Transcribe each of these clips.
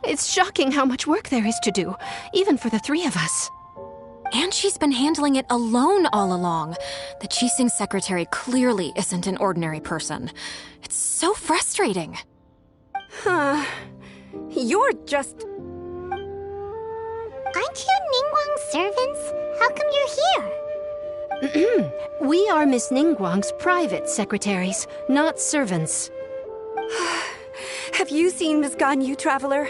It's shocking how much work there is to do, even for the three of us. And she's been handling it alone all along. The Qixing secretary clearly isn't an ordinary person. It's so frustrating. You're just... Aren't you Ningguang's servants? How come you're here? We are Miss Ningguang's private secretaries, not servants. Have you seen Miss Ganyu, Traveler?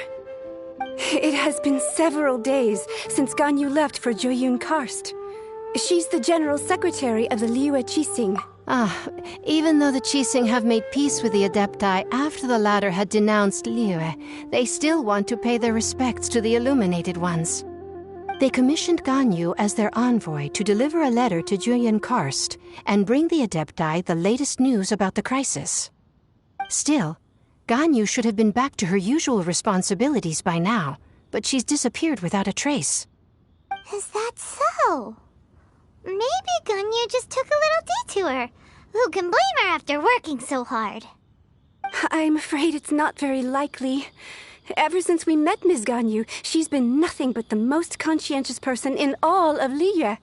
It has been several days since Ganyu left for Joyun Karst. She's the general secretary of the Liyue Qixing. Even though the Qixing have made peace with the Adepti after the latter had denounced Liyue, they still want to pay their respects to the Illuminated Ones. They commissioned Ganyu as their envoy to deliver a letter to Joyun Karst and bring the Adepti the latest news about the crisis. Still, Ganyu should have been back to her usual responsibilities by now, but she's disappeared without a trace. Is that so? Maybe Ganyu just took a little detour. Who can blame her after working so hard? I'm afraid it's not very likely. Ever since we met Ms. Ganyu, she's been nothing but the most conscientious person in all of Liyue.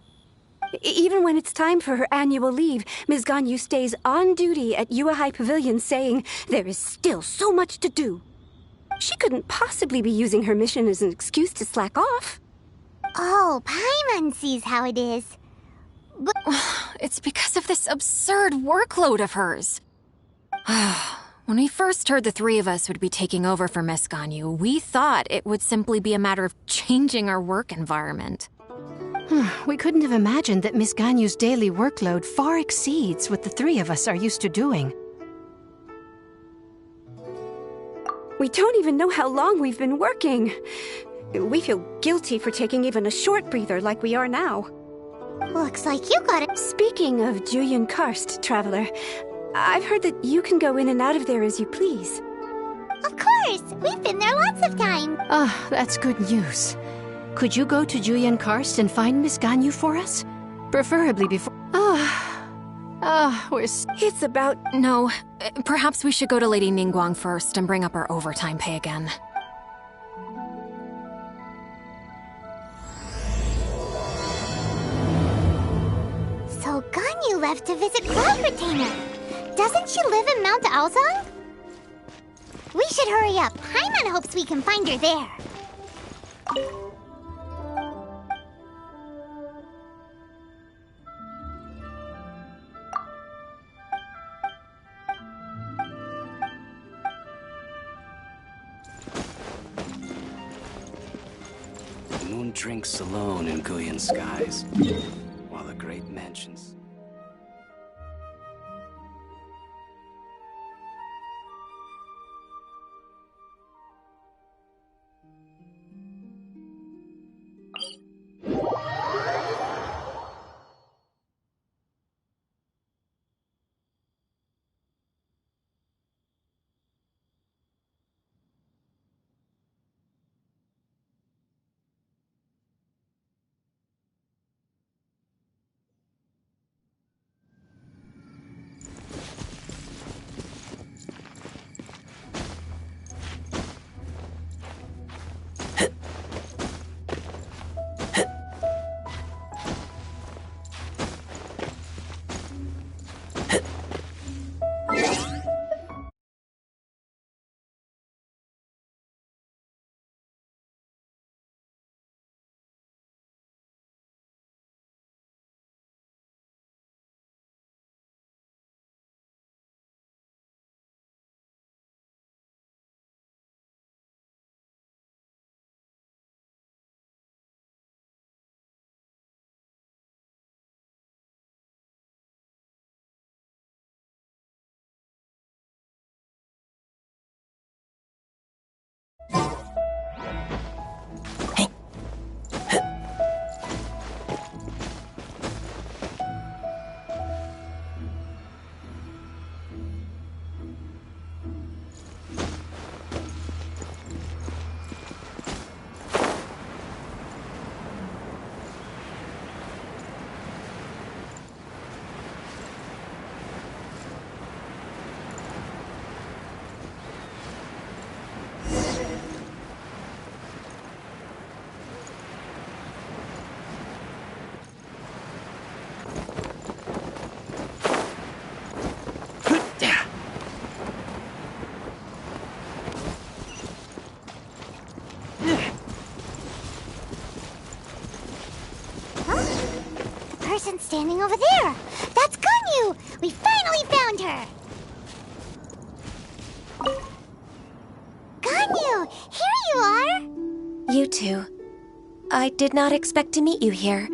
Even when it's time for her annual leave, Ms. Ganyu stays on duty at Yuehai Pavilion saying there is still so much to do. She couldn't possibly be using her mission as an excuse to slack off. Oh, Paimon sees how it is. But It's because of this absurd workload of hers. When we first heard the three of us would be taking over for Miss Ganyu, we thought it would simply be a matter of changing our work environment. We couldn't have imagined that Miss Ganyu's daily workload far exceeds what the three of us are used to doing. We don't even know how long we've been working. We feel guilty for taking even a short breather like we are now. looks like you got it. Speaking of Joyun Karst, Traveler, I've heard that you can go in and out of there as you please. Of course! We've been there lots of times. That's good news. Could you go to Joyun Karst and find Miss Ganyu for us? Preferably before... It's about... No, perhaps we should go to Lady Ningguang first and bring up our overtime pay again. So Ganyu left to visit Cloud Retainer. Doesn't she live in Mount Aozong? We should hurry up. Paimon hopes we can find her there. The moon drinks alone in Guyan skies, while the great mansions... person standing over there. That's Ganyu! We finally found her! Ganyu, here you are! You two. I did not expect to meet you here.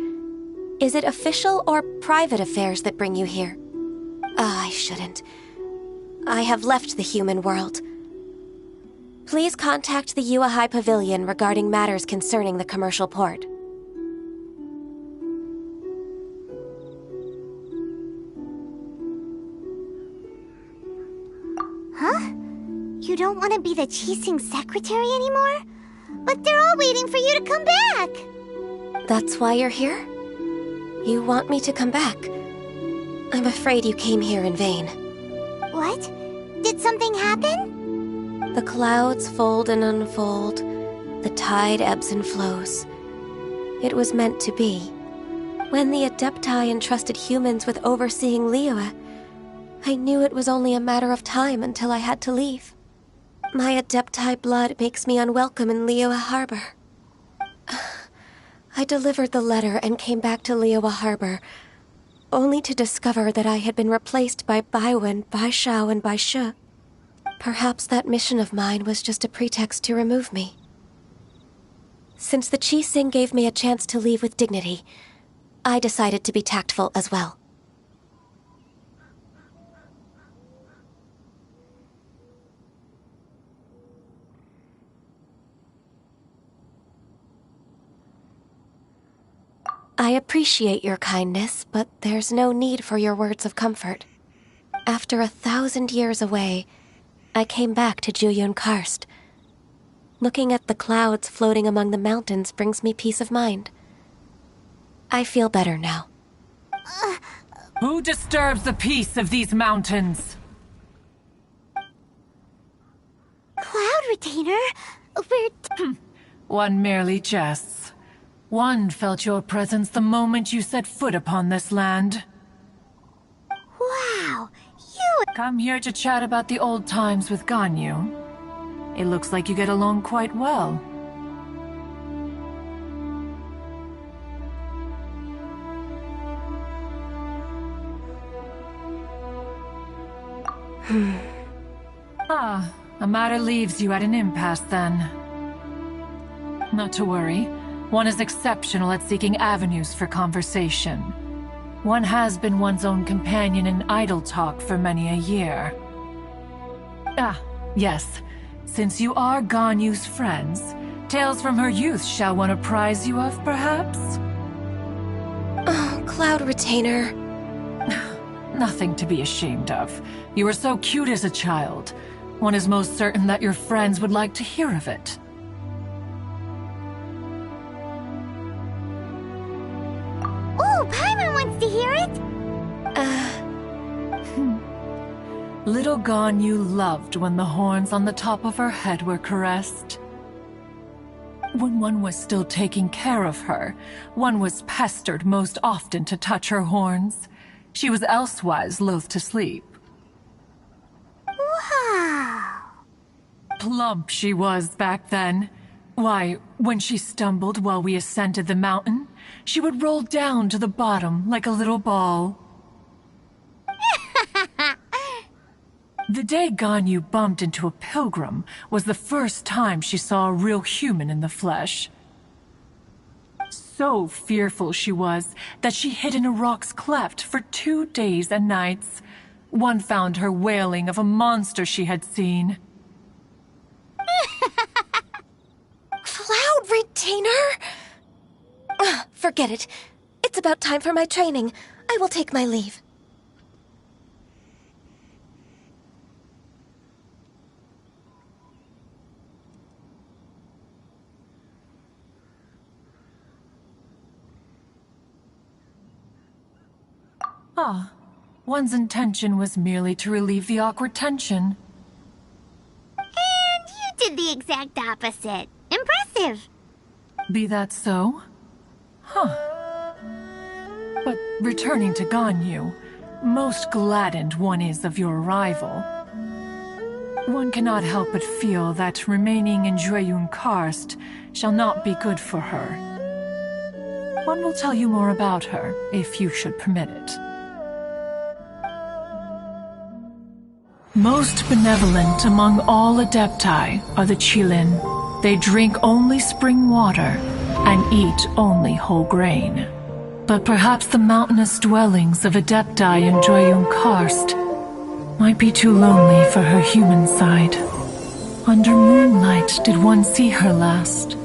Is it official or private affairs that bring you here? I shouldn't. I have left the human world. Please contact the Yua High Pavilion regarding matters concerning the commercial port. Huh? You don't want to be the Qixing secretary anymore? But they're all waiting for you to come back! That's why you're here? You want me to come back? I'm afraid you came here in vain. What? Did something happen? The clouds fold and unfold. The tide ebbs and flows. It was meant to be. When the Adepti entrusted humans with overseeing Liyue, I knew it was only a matter of time until I had to leave. My Adepti blood makes me unwelcome in Liyue Harbor. I delivered the letter and came back to Liyue Harbor, only to discover that I had been replaced by Baiwen, Baishao, and Baishu. Perhaps that mission of mine was just a pretext to remove me. Since the Qixing gave me a chance to leave with dignity, I decided to be tactful as well. I appreciate your kindness, but there's no need for your words of comfort. After 1,000 years away, I came back to Juyun Karst. Looking at the clouds floating among the mountains brings me peace of mind. I feel better now. Who disturbs the peace of these mountains? Cloud Retainer? We're... One merely jests. One felt your presence the moment you set foot upon this land. Wow, you... Come here to chat about the old times with Ganyu. It looks like you get along quite well. Ah, a matter leaves you at an impasse then. Not to worry. One is exceptional at seeking avenues for conversation. One has been one's own companion in idle talk for many a year. Ah, yes. Since you are Ganyu's friends, tales from her youth shall one apprise you of, perhaps? Oh, Cloud Retainer. Nothing to be ashamed of. You were so cute as a child. One is most certain that your friends would like to hear of it. Oh, Paimon wants to hear it! Little Ganyu loved when the horns on the top of her head were caressed. When one was still taking care of her, one was pestered most often to touch her horns. She was elsewise loath to sleep. Wow! Plump she was back then. Why, when she stumbled while we ascended the mountain, she would roll down to the bottom like a little ball. The day Ganyu bumped into a pilgrim was the first time she saw a real human in the flesh. So fearful she was that she hid in a rock's cleft for 2 days and nights. One found her wailing of a monster she had seen. Cloud Retainer? Forget it. It's about time for my training. I will take my leave. Ah, one's intention was merely to relieve the awkward tension. And you did the exact opposite. Impressive! Be that so? Huh. But returning to Ganyu, most gladdened one is of your arrival. One cannot help but feel that remaining in Juyun Karst shall not be good for her. One will tell you more about her, if you should permit it. Most benevolent among all Adepti are the Qilin. They drink only spring water and eat only whole grain. But perhaps the mountainous dwellings of Adepti in Joyun Karst might be too lonely for her human side. Under moonlight did one see her last.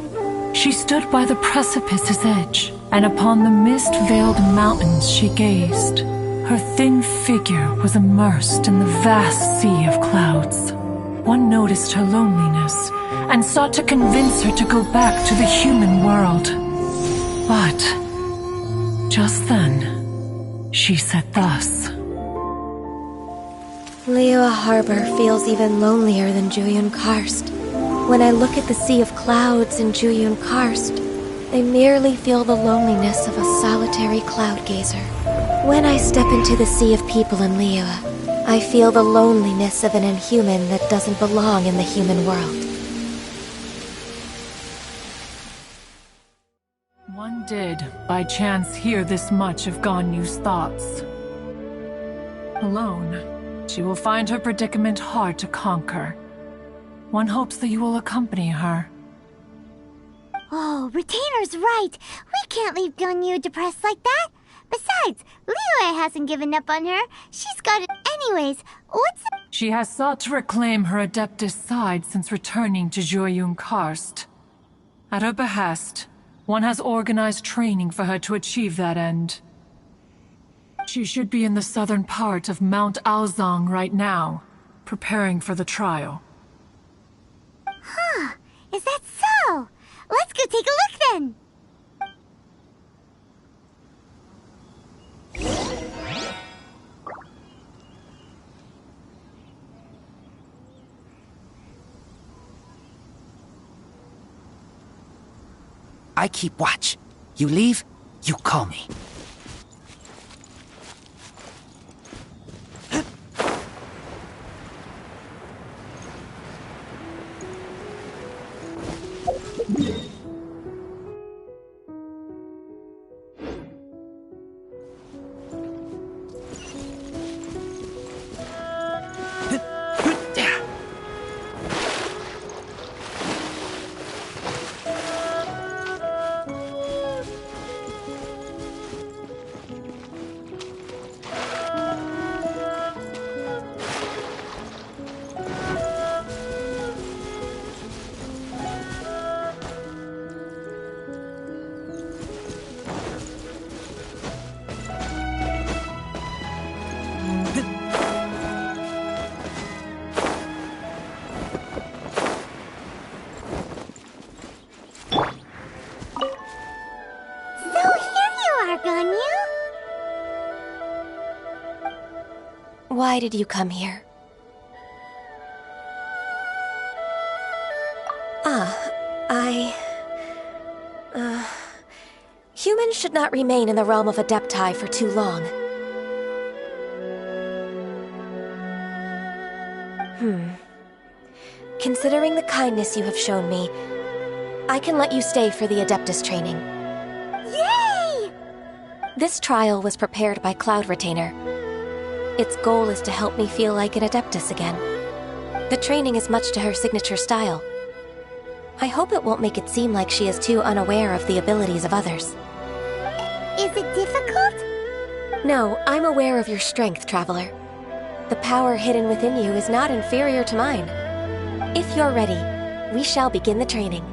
She stood by the precipice's edge, and upon the mist-veiled mountains she gazed. Her thin figure was immersed in the vast sea of clouds. One noticed her loneliness, and sought to convince her to go back to the human world. But just then, she said thus. Liyue Harbor feels even lonelier than Joyun Karst. When I look at the sea of clouds in Joyun Karst, I merely feel the loneliness of a solitary cloud gazer. When I step into the sea of people in Liyue, I feel the loneliness of an inhuman that doesn't belong in the human world. One did, by chance, hear this much of Ganyu's thoughts. Alone, she will find her predicament hard to conquer. One hopes that you will accompany her. Oh, Retainer's right. We can't leave Ganyu depressed like that. Besides, Liyue hasn't given up on her. She's got it anyways. She has sought to reclaim her Adeptus side since returning to Joyun Karst. At her behest, one has organized training for her to achieve that end. She should be in the southern part of Mount Aozang right now, preparing for the trial. Huh, is that so? Let's go take a look then! I keep watch. You leave, you call me. Why did you come here? Humans should not remain in the realm of Adepti for too long. Considering the kindness you have shown me, I can let you stay for the Adeptus training. Yay! This trial was prepared by Cloud Retainer. Its goal is to help me feel like an Adeptus again. The training is much to her signature style. I hope it won't make it seem like she is too unaware of the abilities of others. Is it difficult? No, I'm aware of your strength, Traveler. The power hidden within you is not inferior to mine. If you're ready, we shall begin the training.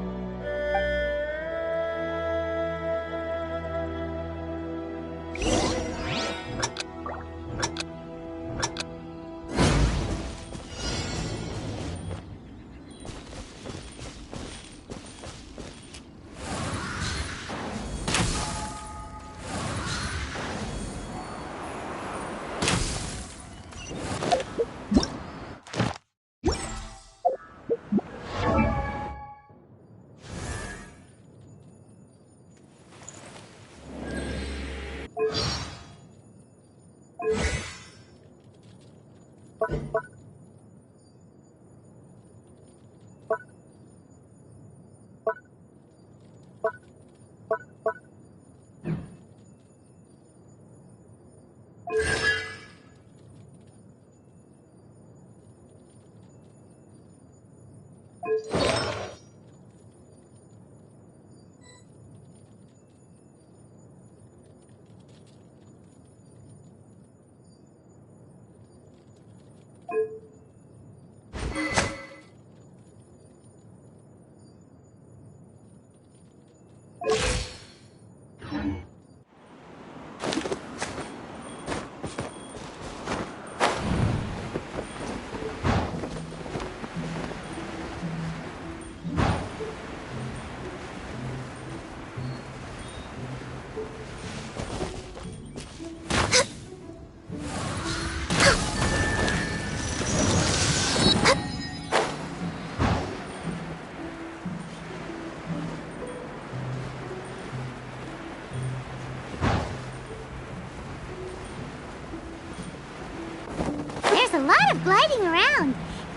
There's a lot of gliding around.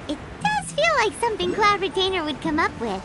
It does feel like something Cloud Retainer would come up with.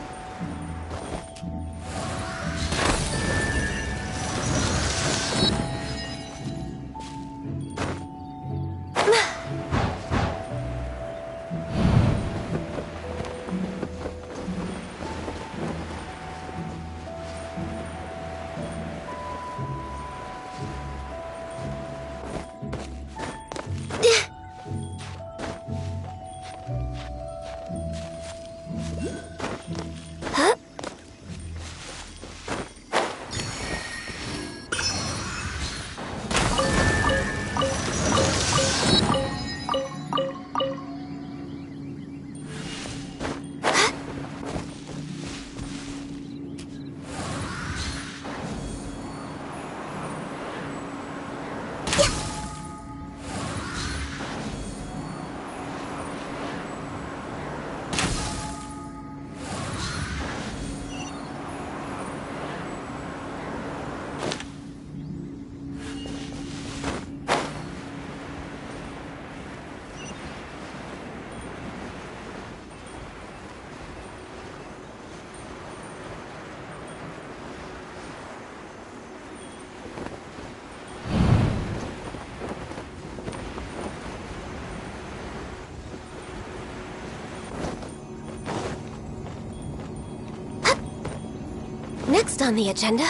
Next on the agenda...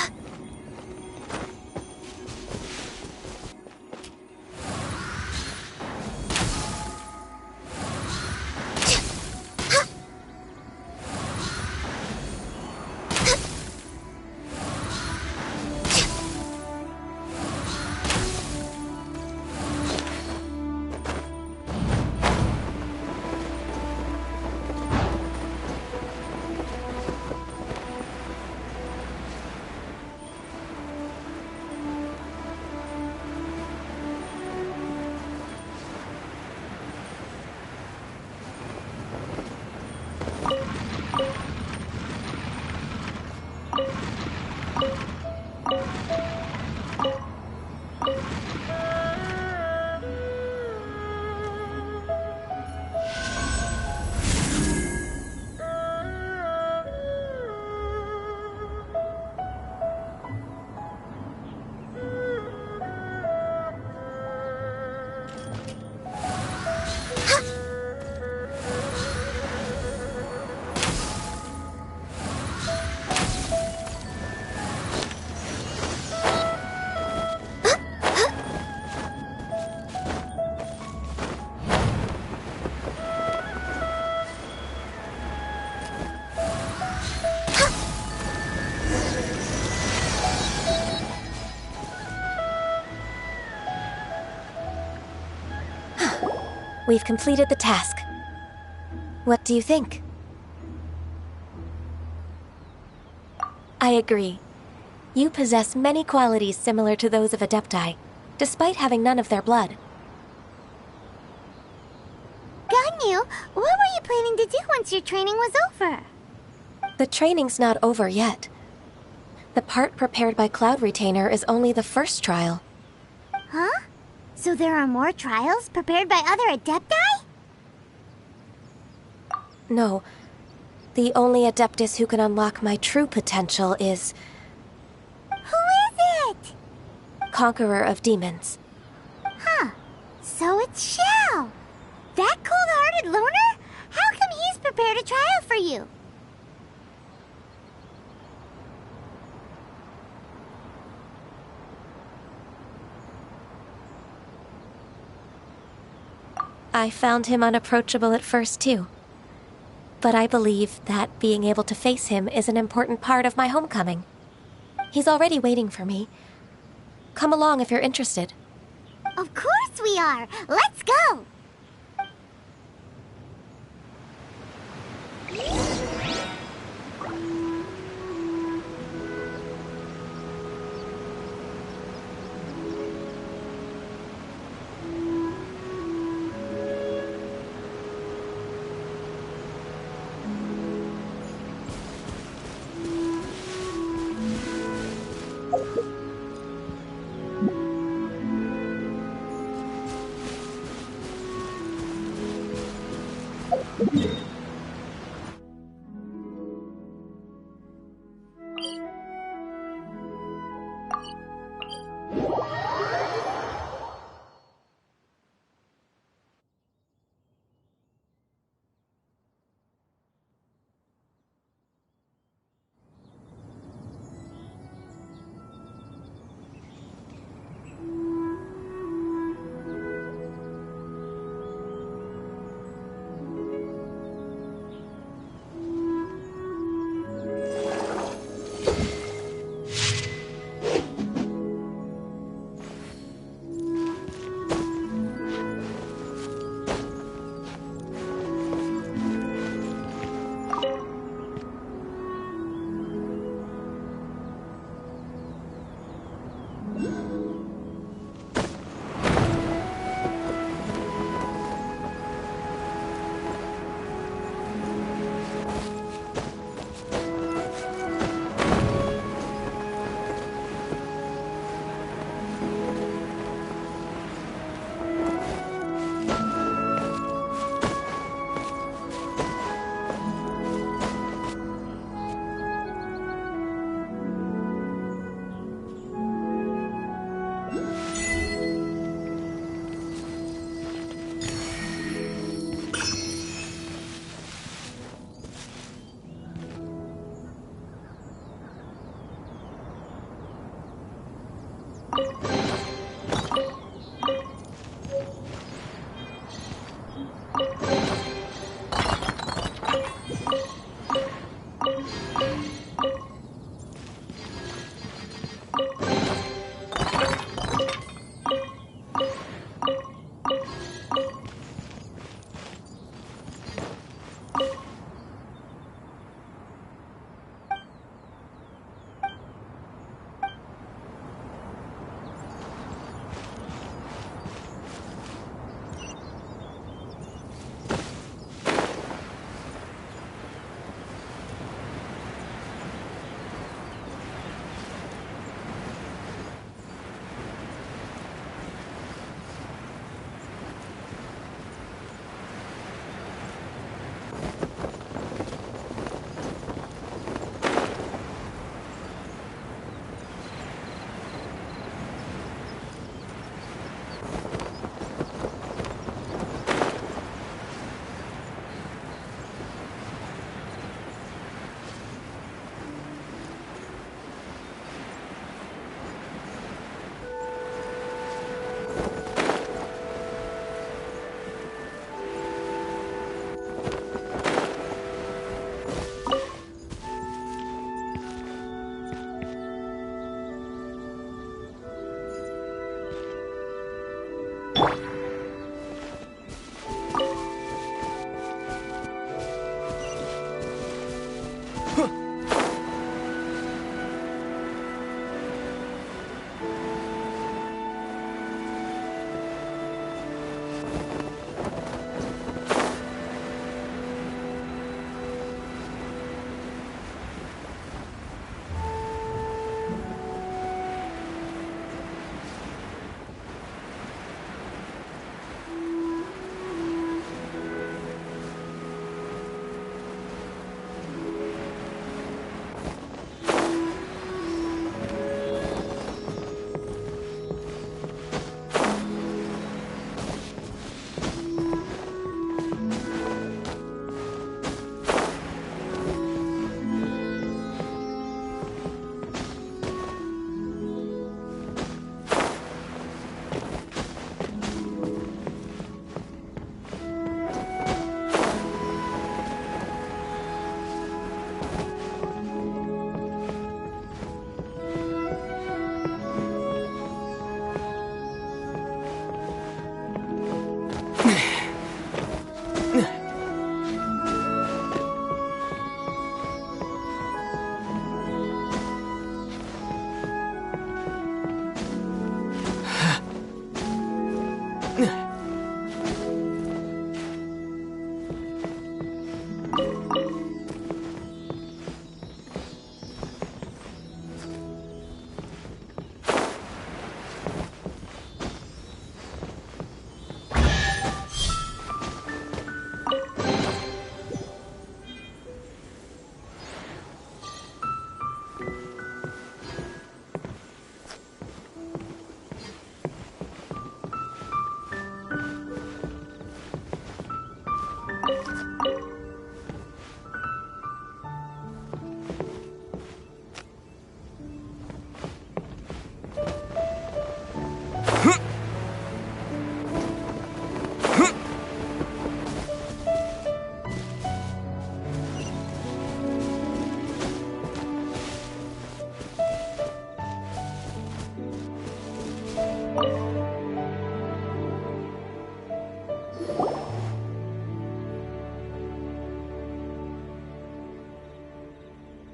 We've completed the task. What do you think? I agree. You possess many qualities similar to those of Adepti, despite having none of their blood. Ganyu, what were you planning to do once your training was over? The training's not over yet. The part prepared by Cloud Retainer is only the first trial. Huh? So there are more trials prepared by other Adepti? No. The only Adeptus who can unlock my true potential is... Who is it? Conqueror of Demons. Huh. So it's Xiao. That cold-hearted loner? How come he's prepared a trial for you. I found him unapproachable at first, too. But I believe that being able to face him is an important part of my homecoming. He's already waiting for me. Come along if you're interested. Of course we are! Let's go!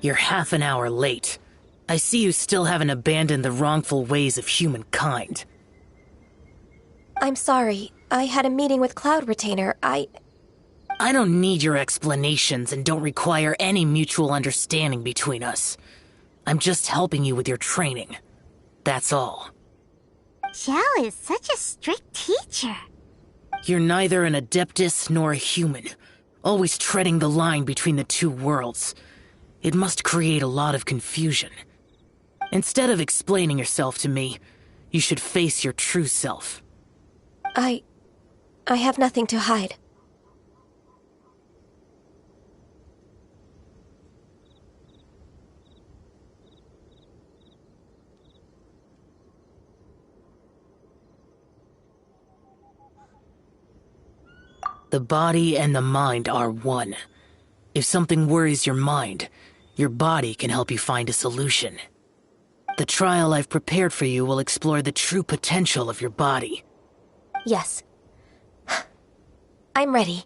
You're half an hour late. I see you still haven't abandoned the wrongful ways of humankind. I'm sorry. I had a meeting with Cloud Retainer. I don't need your explanations and don't require any mutual understanding between us. I'm just helping you with your training. That's all. Xiao is such a strict teacher. You're neither an Adeptus nor a human, always treading the line between the two worlds. It must create a lot of confusion. Instead of explaining yourself to me, you should face your true self. I have nothing to hide. The body and the mind are one. If something worries your mind, your body can help you find a solution. The trial I've prepared for you will explore the true potential of your body. Yes. I'm ready.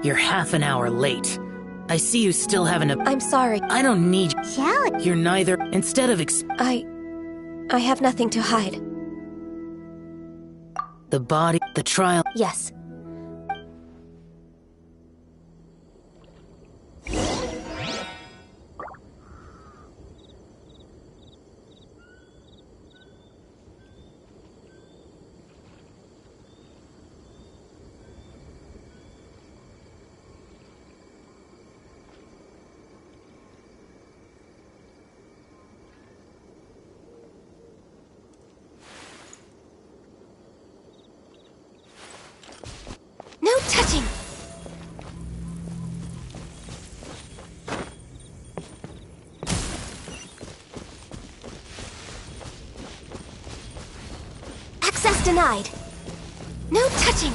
You're half an hour late. I see you still haven't I'm sorry. I don't need Xiao, You're neither. Instead of I have nothing to hide. the body, the trial. Yes. No touching! Access denied. No touching!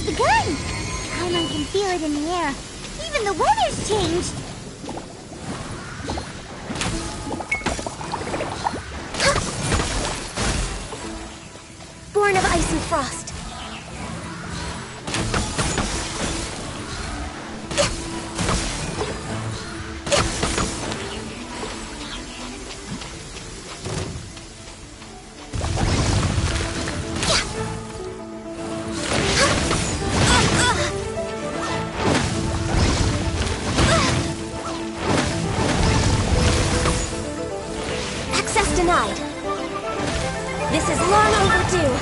just begun! Paimon can feel it in the air. Even the weather's changed! Born of ice and frost. Access denied. This is long overdue.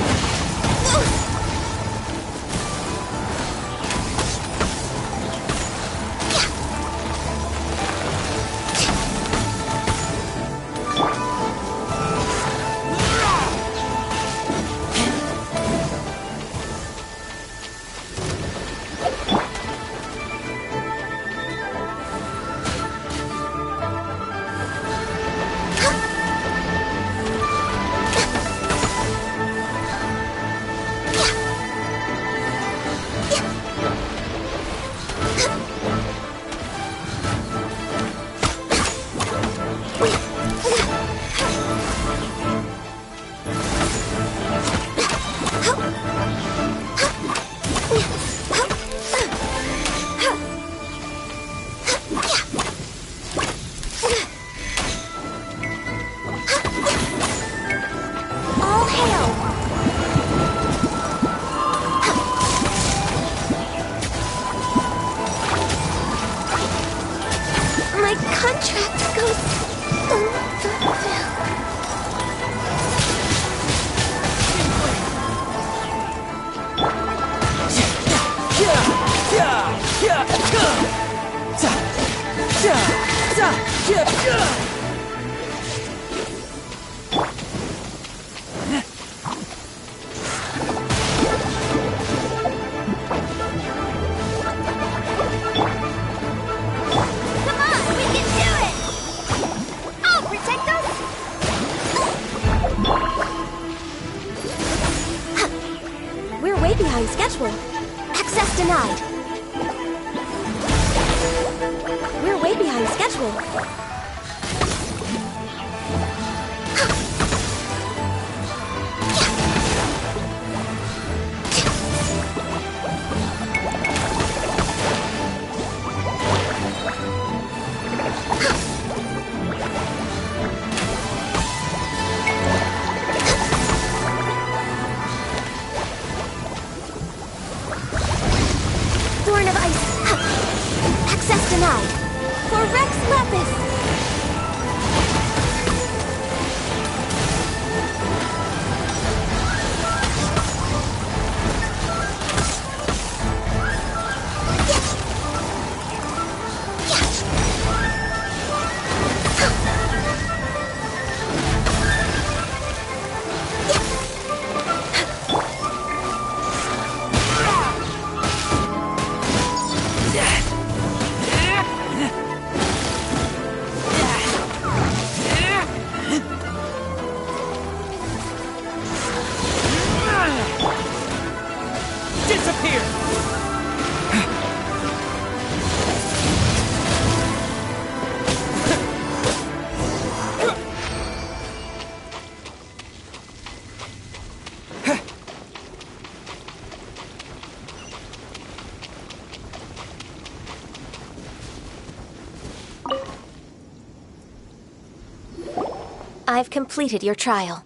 I've completed your trial.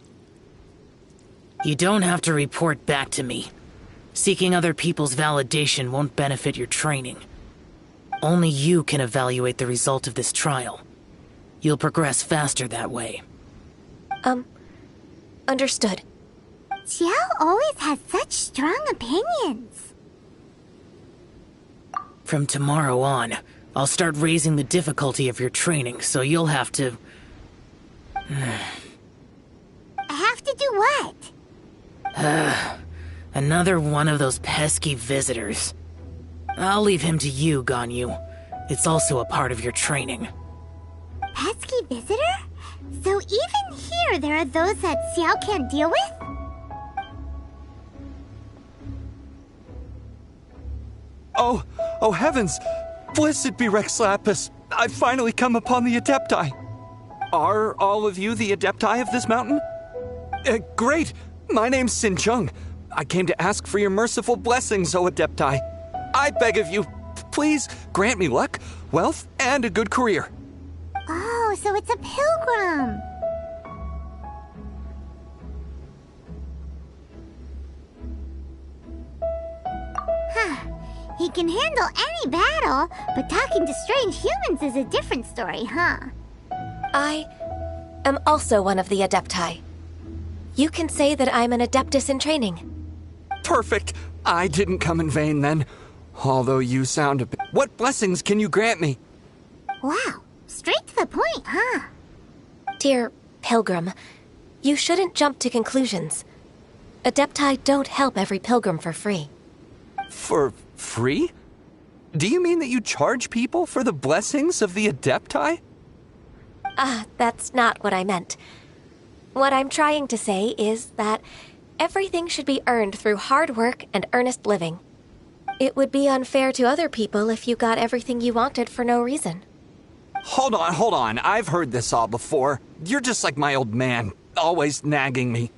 You don't have to report back to me. Seeking other people's validation won't benefit your training. Only you can evaluate the result of this trial. You'll progress faster that way. Understood. Xiao always has such strong opinions. From tomorrow on, I'll start raising the difficulty of your training, so you'll have to... Have to do what? Another one of those pesky visitors. I'll leave him to you, Ganyu. It's also a part of your training. Pesky visitor? So even here there are those that Xiao can't deal with? Oh heavens! Blessed be Rex Lapis! I've finally come upon the Adepti! Are all of you the Adepti of this mountain? Great! My name's Sin Chung. I came to ask for your merciful blessings, O Adepti. I beg of you, please grant me luck, wealth, and a good career. Oh, so it's a pilgrim. Huh. He can handle any battle, but talking to strange humans is a different story, huh? I am also one of the Adepti. You can say that I'm an Adeptus in training. Perfect. I didn't come in vain then. Although you sound a bit... What blessings can you grant me? Wow. Straight to the point, huh? Dear Pilgrim, you shouldn't jump to conclusions. Adepti don't help every pilgrim for free. For free? Do you mean that you charge people for the blessings of the Adepti? That's not what I meant. What I'm trying to say is that everything should be earned through hard work and earnest living. It would be unfair to other people if you got everything you wanted for no reason. Hold on. I've heard this all before. You're just like my old man, always nagging me.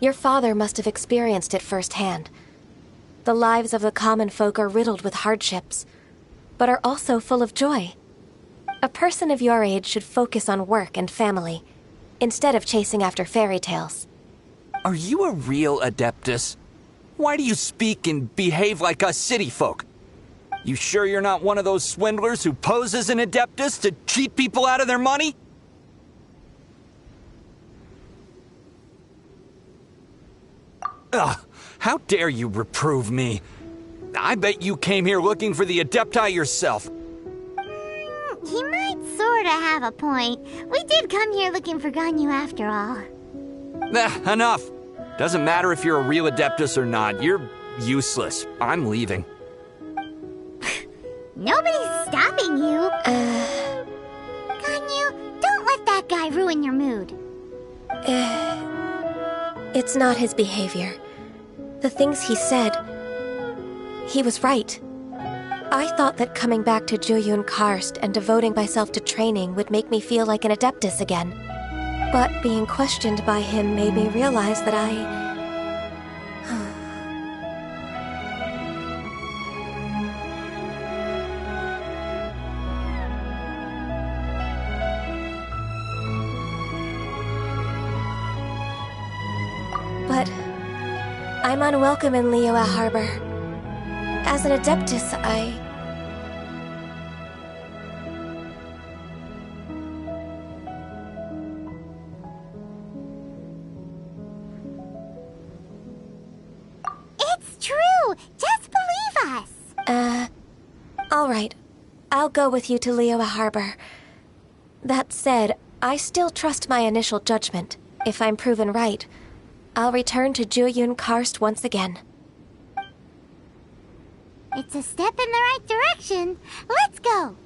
Your father must have experienced it firsthand. The lives of the common folk are riddled with hardships, but are also full of joy. A person of your age should focus on work and family, instead of chasing after fairy tales. Are you a real Adeptus? Why do you speak and behave like us city folk? You sure you're not one of those swindlers who pose as an Adeptus to cheat people out of their money? Ugh, how dare you reprove me? I bet you came here looking for the Adepti yourself. He might sorta have a point. We did come here looking for Ganyu after all. Enough. Doesn't matter if you're a real Adeptus or not. You're useless. I'm leaving. Nobody's stopping you. Ganyu, don't let that guy ruin your mood. It's not his behavior. The things he said... He was right. I thought that coming back to Jueyun Karst and devoting myself to training would make me feel like an Adeptus again. But being questioned by him made me realize that But I'm unwelcome in Liyue Harbor. As an Adeptus, It's true! Just believe us! All right. I'll go with you to Liyue Harbor. That said, I still trust my initial judgment. If I'm proven right, I'll return to Jueyun Karst once again. It's a step in the right direction. Let's go!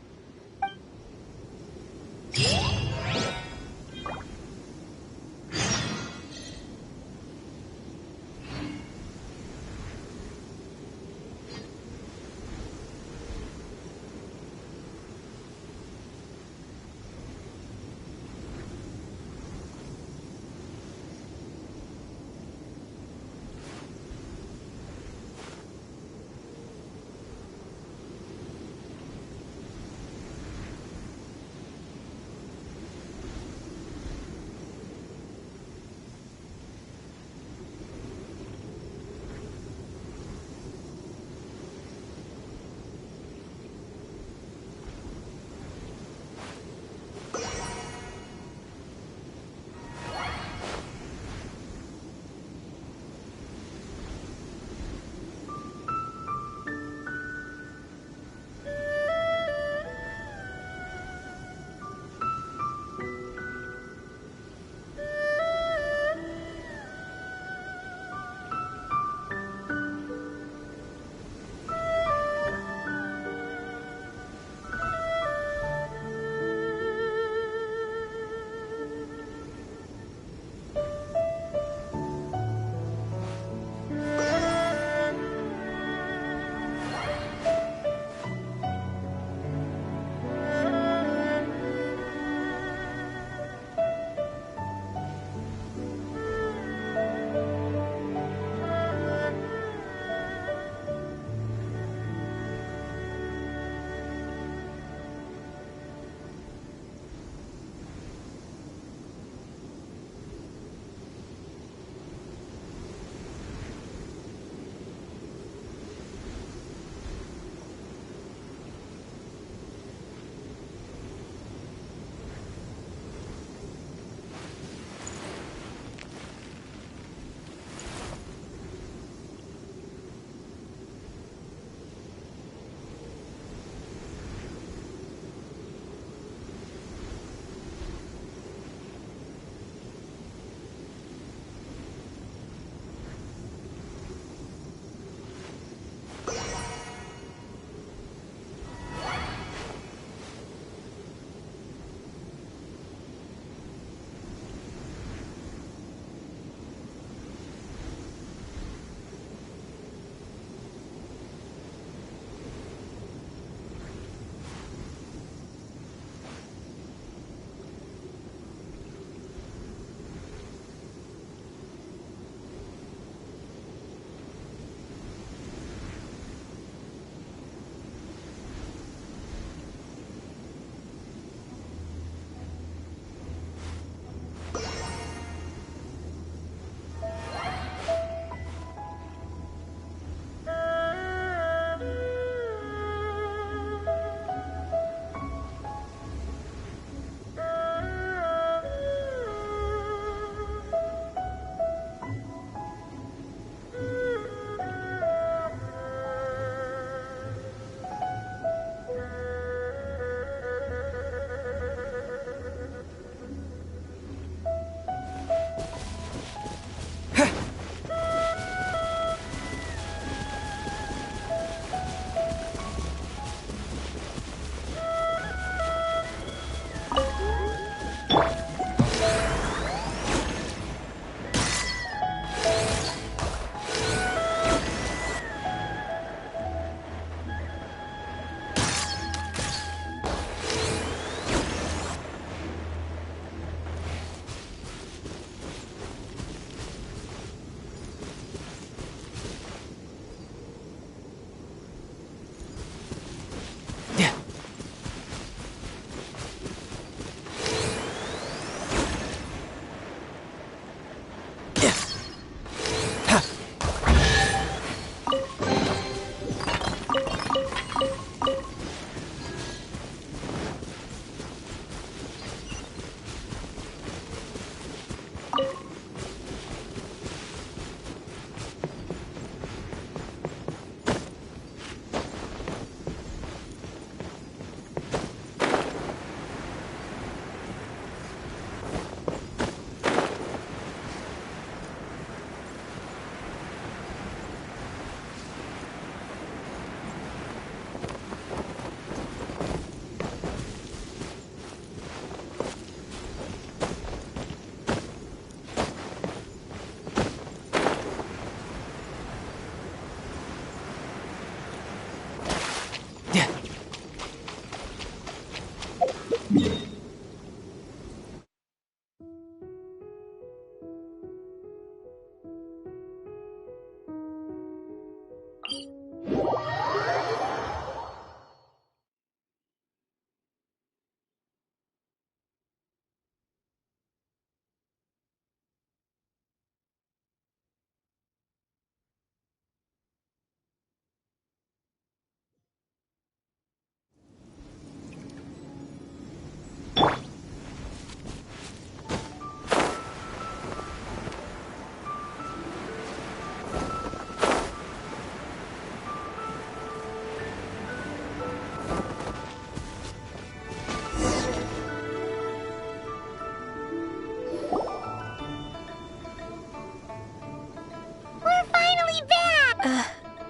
be back!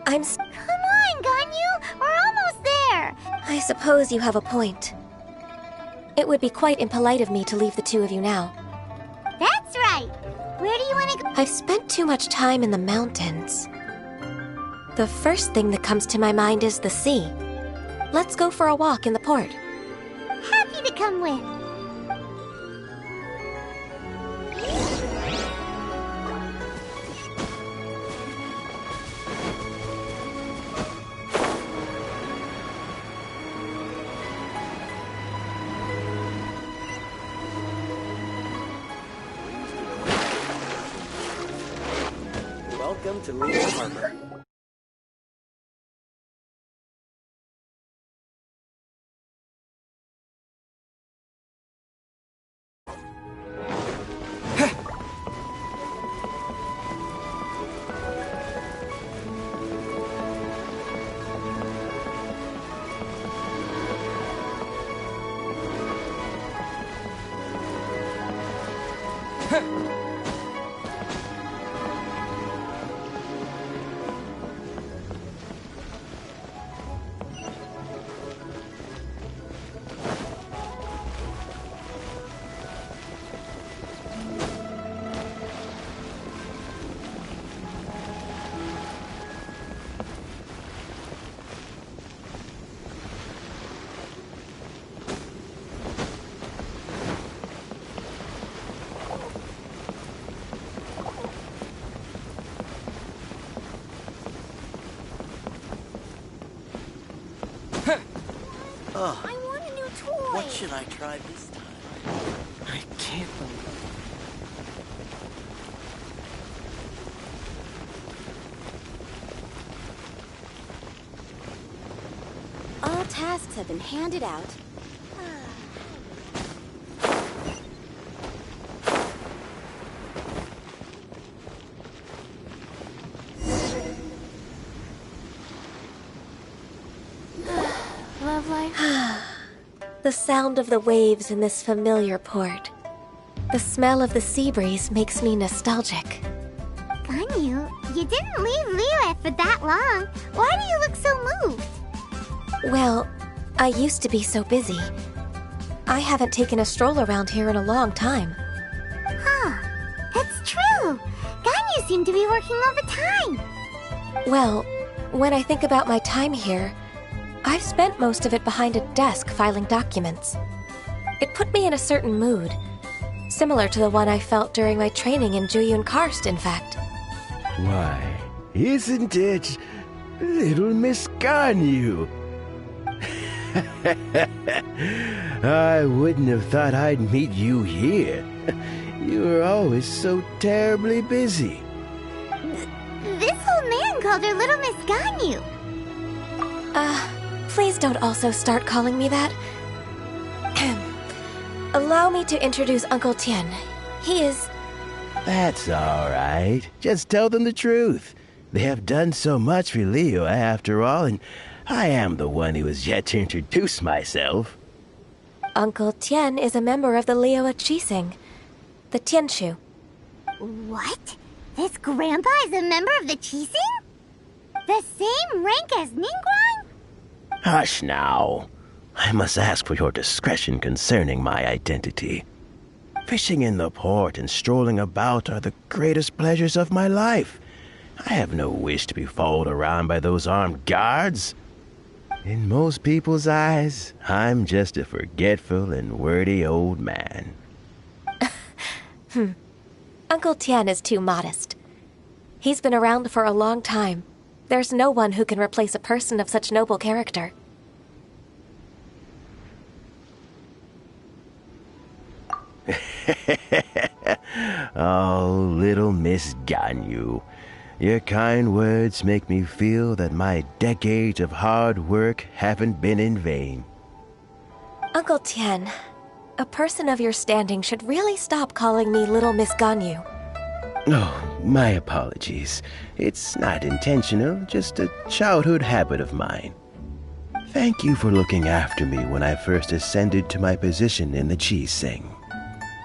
Come on, Ganyu! We're almost there! I suppose you have a point. It would be quite impolite of me to leave the two of you now. That's right! Where do you want to go? I've spent too much time in the mountains. The first thing that comes to my mind is the sea. Let's go for a walk in the port. Happy to come with. Welcome to Luna Harbor. Oh. I want a new toy. What should I try this time? I can't believe All tasks have been handed out. Love life. The sound of the waves in this familiar port. The smell of the sea breeze makes me nostalgic. Ganyu, you didn't leave Liyue for that long. Why do you look so moved? Well, I used to be so busy. I haven't taken a stroll around here in a long time. Huh. That's true. Ganyu seemed to be working all the time. Well, when I think about my time here, I've spent most of it behind a desk filing documents. It put me in a certain mood, similar to the one I felt during my training in Juyun Karst, in fact. Why, isn't it little Miss Ganyu? I wouldn't have thought I'd meet you here. You were always so terribly busy. This old man called her Little Miss Ganyu. Please don't also start calling me that. Allow me to introduce Uncle Tien. He is... That's all right. Just tell them the truth. They have done so much for Liyue after all, and I am the one who has yet to introduce myself. Uncle Tien is a member of the Liyue Qixing, the Tianshu. What? This grandpa is a member of the Qixing? The same rank as Ningguang? Hush now. I must ask for your discretion concerning my identity. Fishing in the port and strolling about are the greatest pleasures of my life. I have no wish to be followed around by those armed guards. In most people's eyes, I'm just a forgetful and wordy old man. Uncle Tien is too modest. He's been around for a long time. There's no one who can replace a person of such noble character. Oh, little Miss Ganyu. Your kind words make me feel that my decades of hard work haven't been in vain. Uncle Tien, a person of your standing should really stop calling me Little Miss Ganyu. Oh, my apologies. It's not intentional, just a childhood habit of mine. Thank you for looking after me when I first ascended to my position in the Qixing.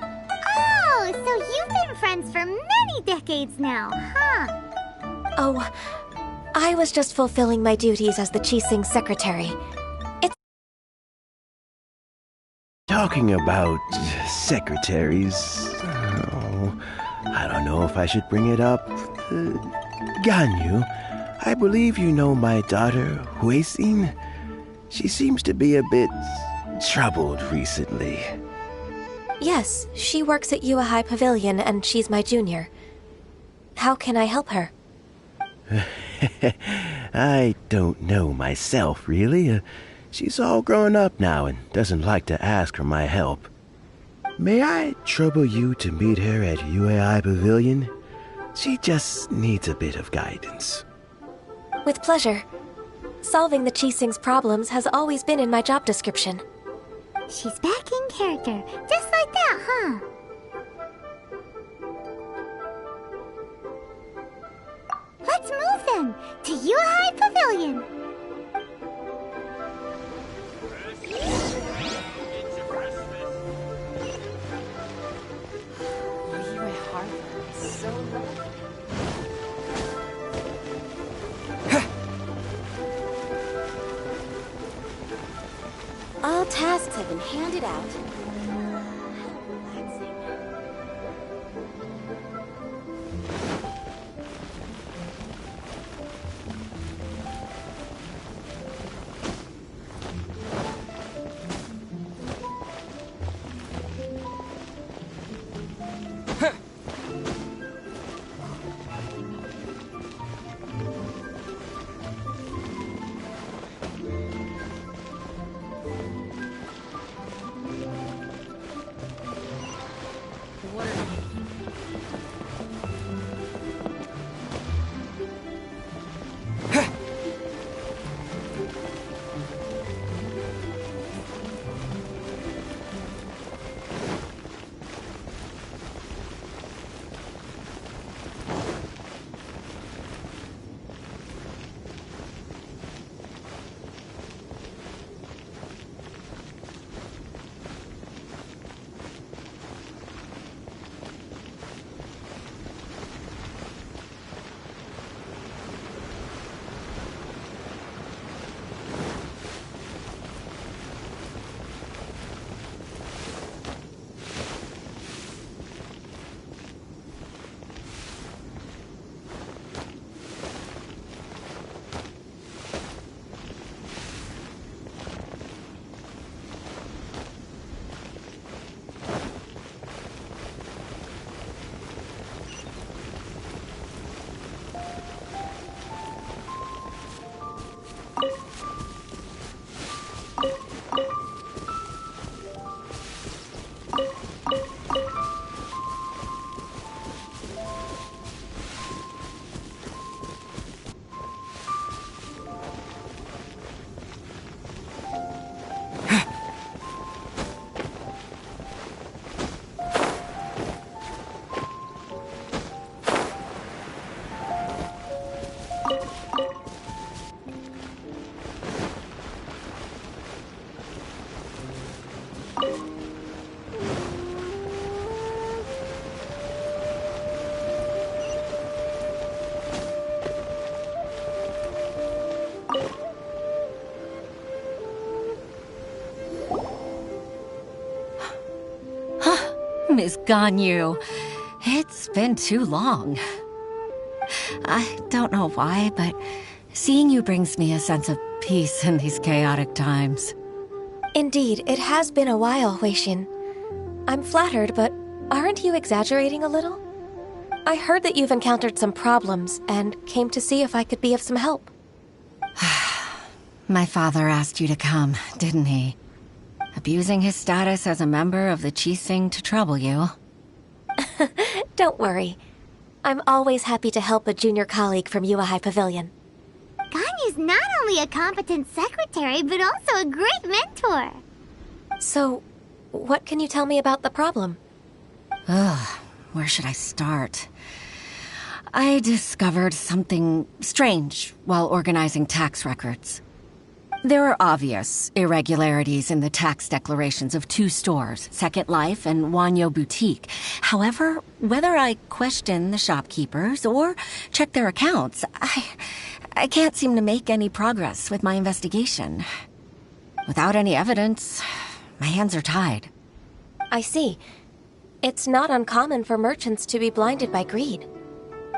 Oh, so you've been friends for many decades now, huh? Oh, I was just fulfilling my duties as the Qixing secretary. Talking about secretaries... Oh, I don't know if I should bring it up. Ganyu, I believe you know my daughter, Huixin. She seems to be a bit troubled recently. Yes, she works at Yua High Pavilion and she's my junior. How can I help her? I don't know myself, really. She's all grown up now and doesn't like to ask for my help. May I trouble you to meet her at UAI Pavilion? She just needs a bit of guidance. With pleasure. Solving the Qixing's problems has always been in my job description. She's back in character, just like that, huh? Let's move then, to Yuhai Pavilion! All tasks have been handed out. Miss Ganyu, it's been too long. I don't know why, but seeing you brings me a sense of peace in these chaotic times. Indeed, it has been a while, Huixin. I'm flattered, but aren't you exaggerating a little? I heard that you've encountered some problems and came to see if I could be of some help. My father asked you to come, didn't he? Abusing his status as a member of the Qixing to trouble you. Don't worry. I'm always happy to help a junior colleague from Yua High Pavilion. Ganyu's not only a competent secretary, but also a great mentor. So, what can you tell me about the problem? Ugh, where should I start? I discovered something strange while organizing tax records. There are obvious irregularities in the tax declarations of two stores, Second Life and Wanyo Boutique. However, whether I question the shopkeepers or check their accounts, I can't seem to make any progress with my investigation. Without any evidence, my hands are tied. I see. It's not uncommon for merchants to be blinded by greed.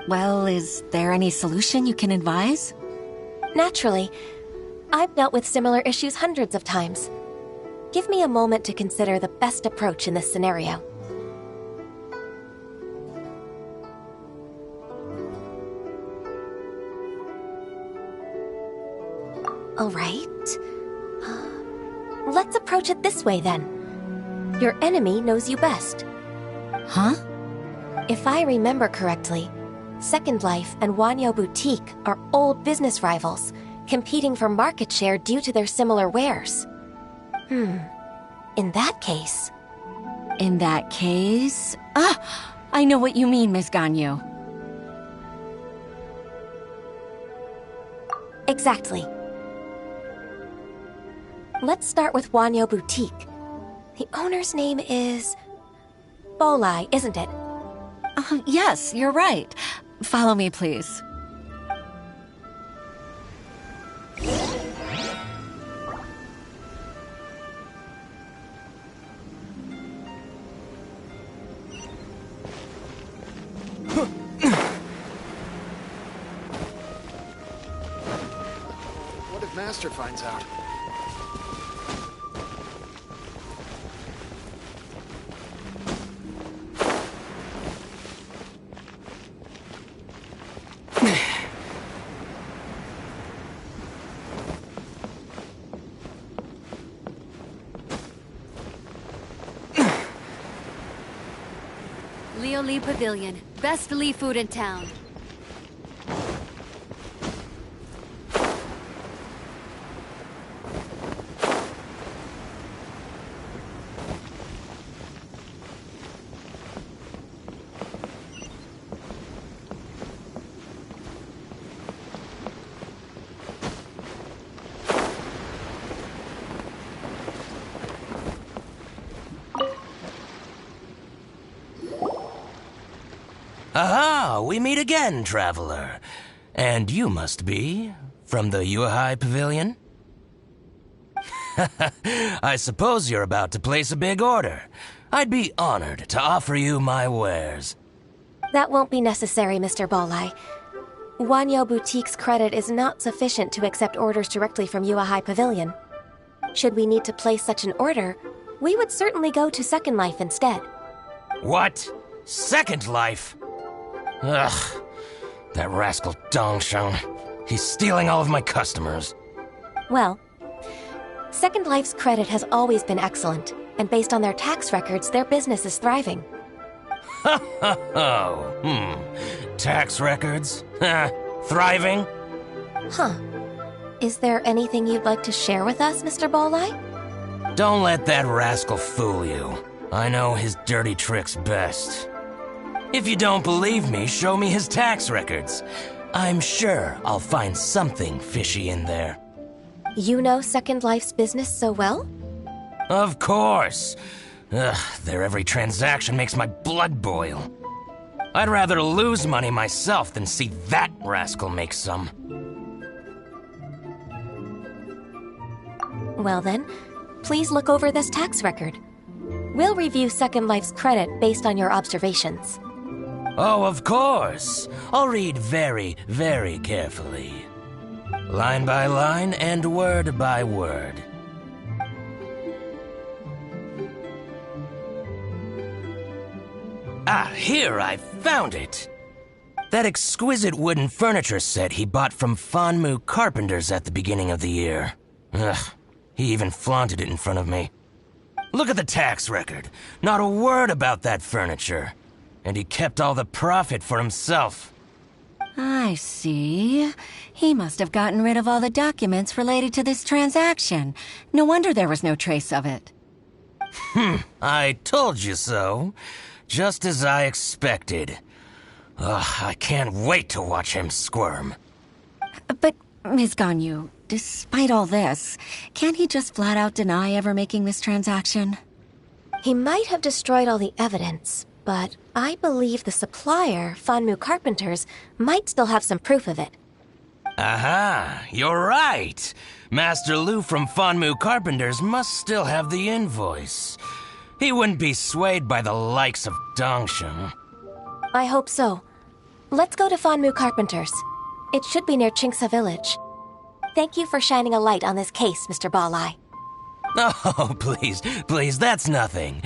Well, is there any solution you can advise? Naturally. I've dealt with similar issues hundreds of times. Give me a moment to consider the best approach in this scenario. All right. Let's approach it this way, then. Your enemy knows you best. Huh? If I remember correctly, Second Life and Wanyo Boutique are old business rivals, competing for market share due to their similar wares. In that case... In that case... I know what you mean, Miss Ganyu. Exactly. Let's start with Wanyo Boutique. The owner's name is... Bolai, isn't it? Yes, you're right. Follow me, please. What if Master finds out? Lee Pavilion. Best Lee food in town. Aha! We meet again, traveler. And you must be from the Yuhai Pavilion? I suppose you're about to place a big order. I'd be honored to offer you my wares. That won't be necessary, Mr. Bolai. Wanyo Boutique's credit is not sufficient to accept orders directly from Yuhai Pavilion. Should we need to place such an order, we would certainly go to Second Life instead. What? Second Life? Ugh. That rascal Dongsheng. He's stealing all of my customers. Well, Second Life's credit has always been excellent, and based on their tax records, their business is thriving. Ha ha ha! Tax records? Thriving? Huh. Is there anything you'd like to share with us, Mr. Bolai? Don't let that rascal fool you. I know his dirty tricks best. If you don't believe me, show me his tax records. I'm sure I'll find something fishy in there. You know Second Life's business so well? Of course. Ugh, their every transaction makes my blood boil. I'd rather lose money myself than see that rascal make some. Well then, please look over this tax record. We'll review Second Life's credit based on your observations. Oh, of course. I'll read very, very carefully. Line by line and word by word. Ah, here, I found it! That exquisite wooden furniture set he bought from Fanmu Carpenters at the beginning of the year. Ugh, he even flaunted it in front of me. Look at the tax record. Not a word about that furniture. And he kept all the profit for himself. I see. He must have gotten rid of all the documents related to this transaction. No wonder there was no trace of it. I told you so. Just as I expected. Ugh, I can't wait to watch him squirm. But, Ms. Ganyu, despite all this, can't he just flat out deny ever making this transaction? He might have destroyed all the evidence, but I believe the supplier, Fanmu Carpenters, might still have some proof of it. Aha, you're right. Master Lu from Fanmu Carpenters must still have the invoice. He wouldn't be swayed by the likes of Dongshin. I hope so. Let's go to Fanmu Carpenters. It should be near Chinksa village. Thank you for shining a light on this case, Mr. Balai. Oh, please, that's nothing.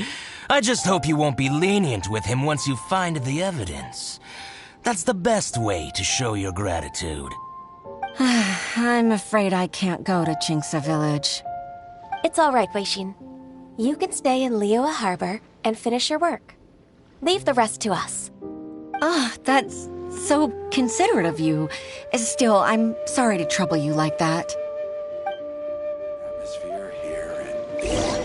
I just hope you won't be lenient with him once you find the evidence. That's the best way to show your gratitude. I'm afraid I can't go to Chinksa village. It's all right, Weishin. You can stay in Liyue Harbor and finish your work. Leave the rest to us. That's so considerate of you. Still, I'm sorry to trouble you like that. Atmosphere here and...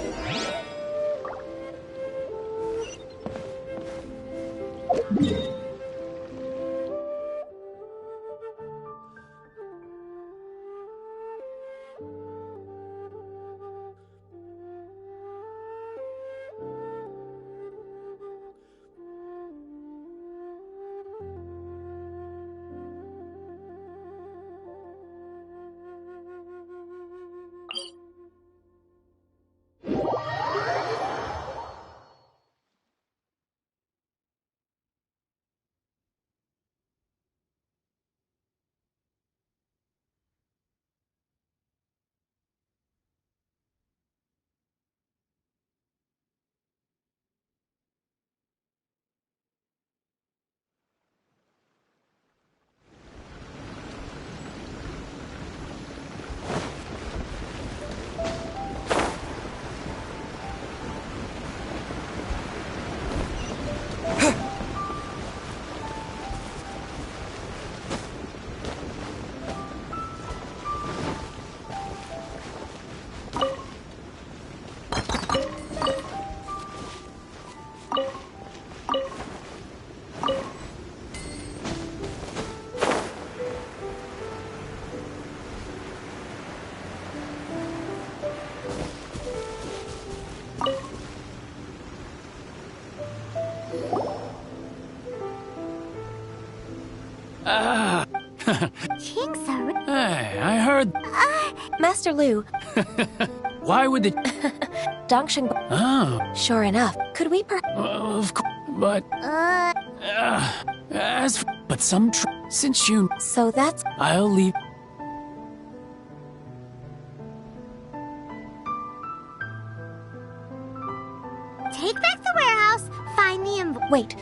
Hey, I heard... Master Lu. Why would the... Dongshin... Oh. Sure enough. Could we Of course, but... But since you... So that's... I'll leave... Take back the warehouse, find the invoice. Wait,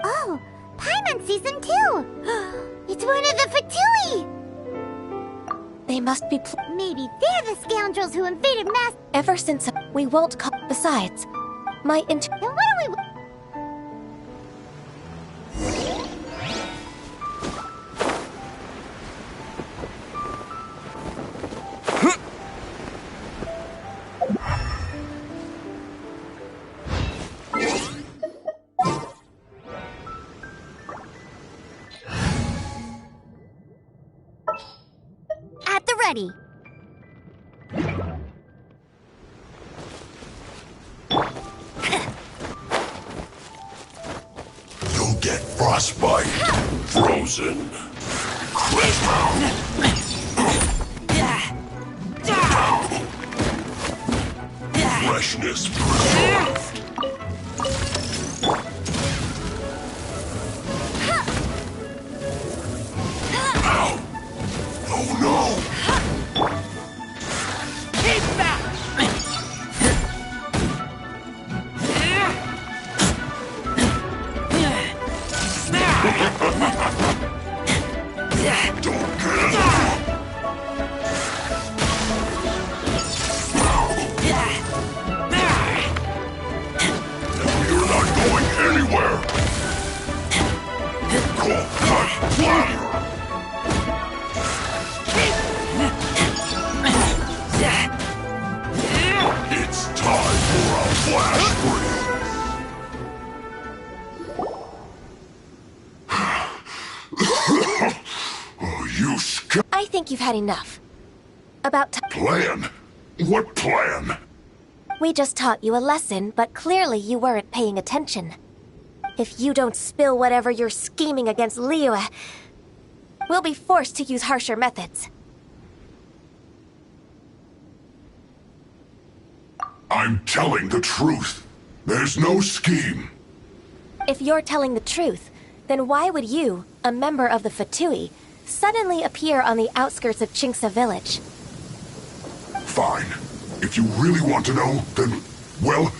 Oh, Paimon Season 2! It's one of the Fatui! They must be... Maybe they're the scoundrels who invaded Mass... Ever since... We won't call... Besides, my Then what are we... At the ready. You'll get frostbite, frozen, freshness preserved. Ow! Oh no! Keep back! Don't get it! You're not going anywhere! Cold cut fire! It's time for a flash freeze! You I think you've had enough. About Plan? What plan? We just taught you a lesson, but clearly you weren't paying attention. If you don't spill whatever you're scheming against Liyue, we'll be forced to use harsher methods. I'm telling the truth. There's no scheme. If you're telling the truth, then why would you, a member of the Fatui, suddenly appear on the outskirts of Chinksa village? Fine. If you really want to know, then, well,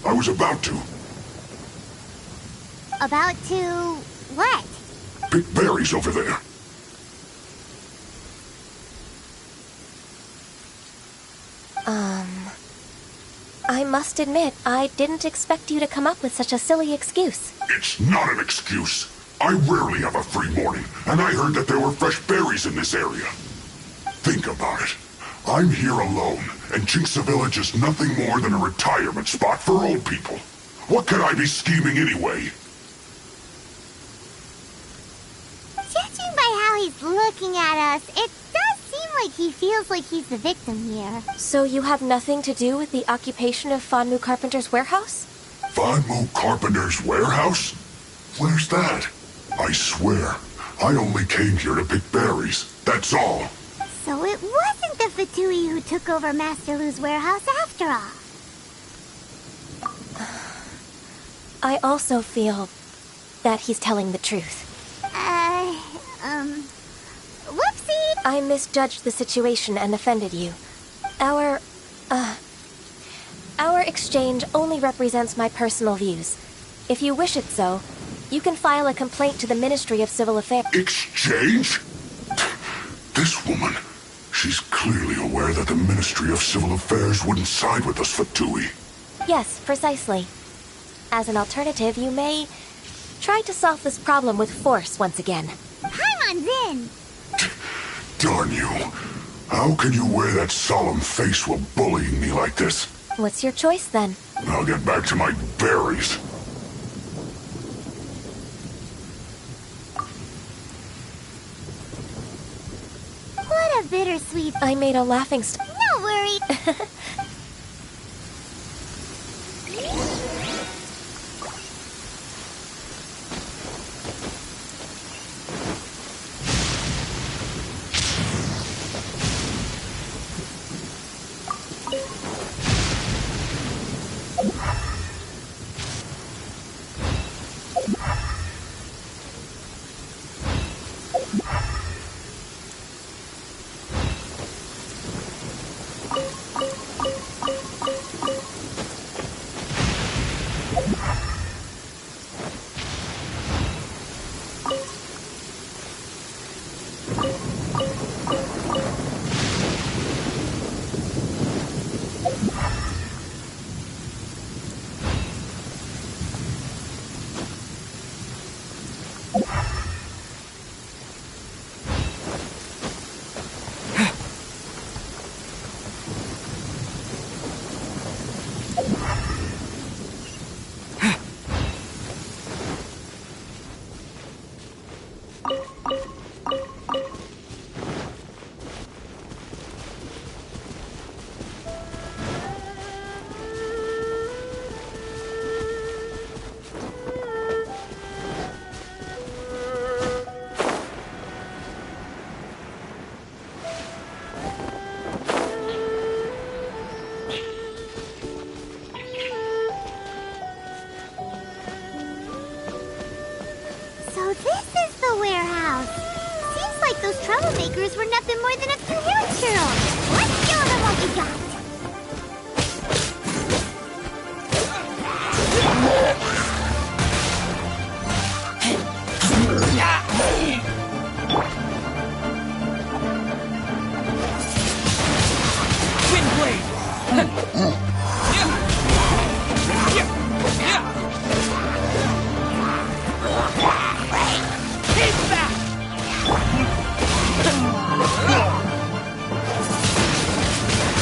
I was about to. About to what? Pick berries over there. I must admit, I didn't expect you to come up with such a silly excuse. It's not an excuse. I rarely have a free morning, and I heard that there were fresh berries in this area. Think about it. I'm here alone, and Chinksa Village is nothing more than a retirement spot for old people. What could I be scheming anyway? Judging by how he's looking at us, it does seem like he feels like he's the victim here. So you have nothing to do with the occupation of Fanmu Carpenter's warehouse? Fanmu Carpenter's warehouse? Where's that? I swear, I only came here to pick berries. That's all. So it wasn't the Fatui who took over Master Lu's warehouse after all. I also feel that he's telling the truth. Whoopsie! I misjudged the situation and offended you. Our exchange only represents my personal views. If you wish it so, you can file a complaint to the Ministry of Civil Affairs. Exchange? This woman, she's clearly aware that the Ministry of Civil Affairs wouldn't side with us Fatui. Yes, precisely. As an alternative, you may try to solve this problem with force once again. Paimon's in! Darn you. How can you wear that solemn face while bullying me like this? What's your choice, then? I'll get back to my berries. What a bittersweet... I made a laughing No worries. So this is the warehouse. Seems like those troublemakers were nothing more than a few hair churls. Let's show them what we got.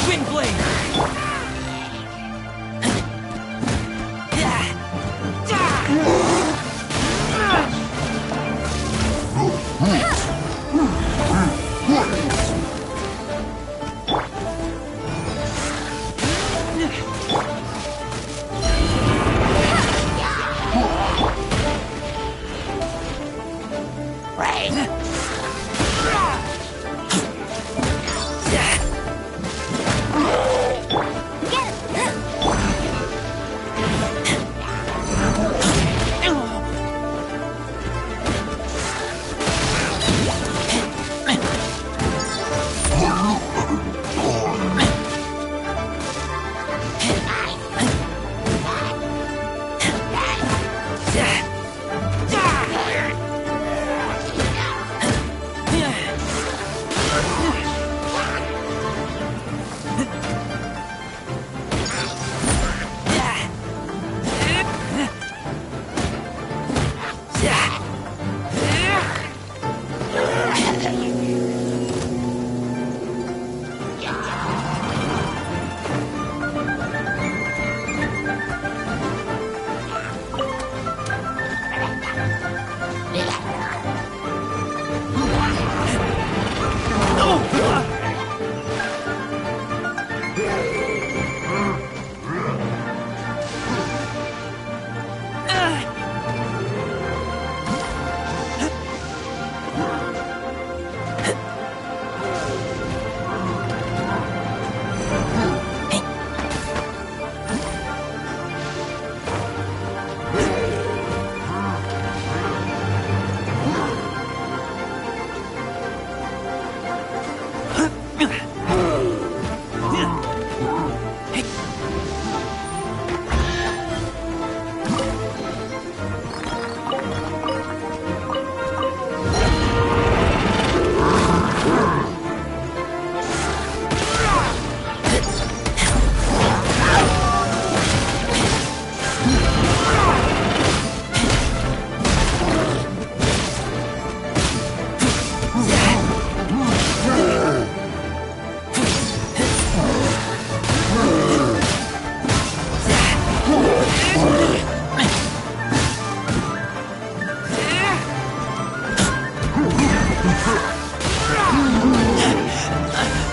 Wind blade!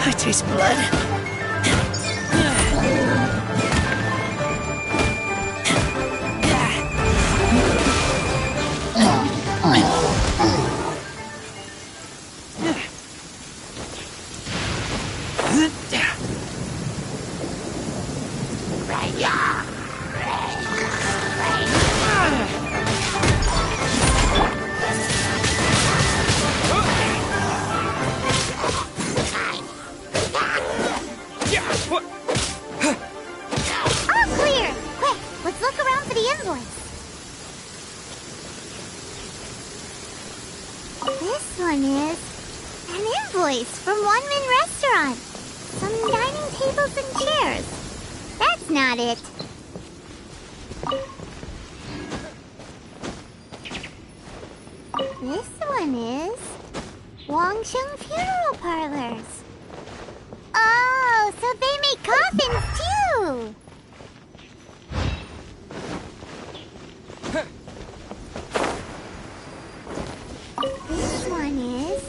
I taste blood. This one is an invoice from One Man Restaurant. Some dining tables and chairs. That's not it. This one is Wangsheng Funeral Parlors. Oh, so they make coffins too! This one is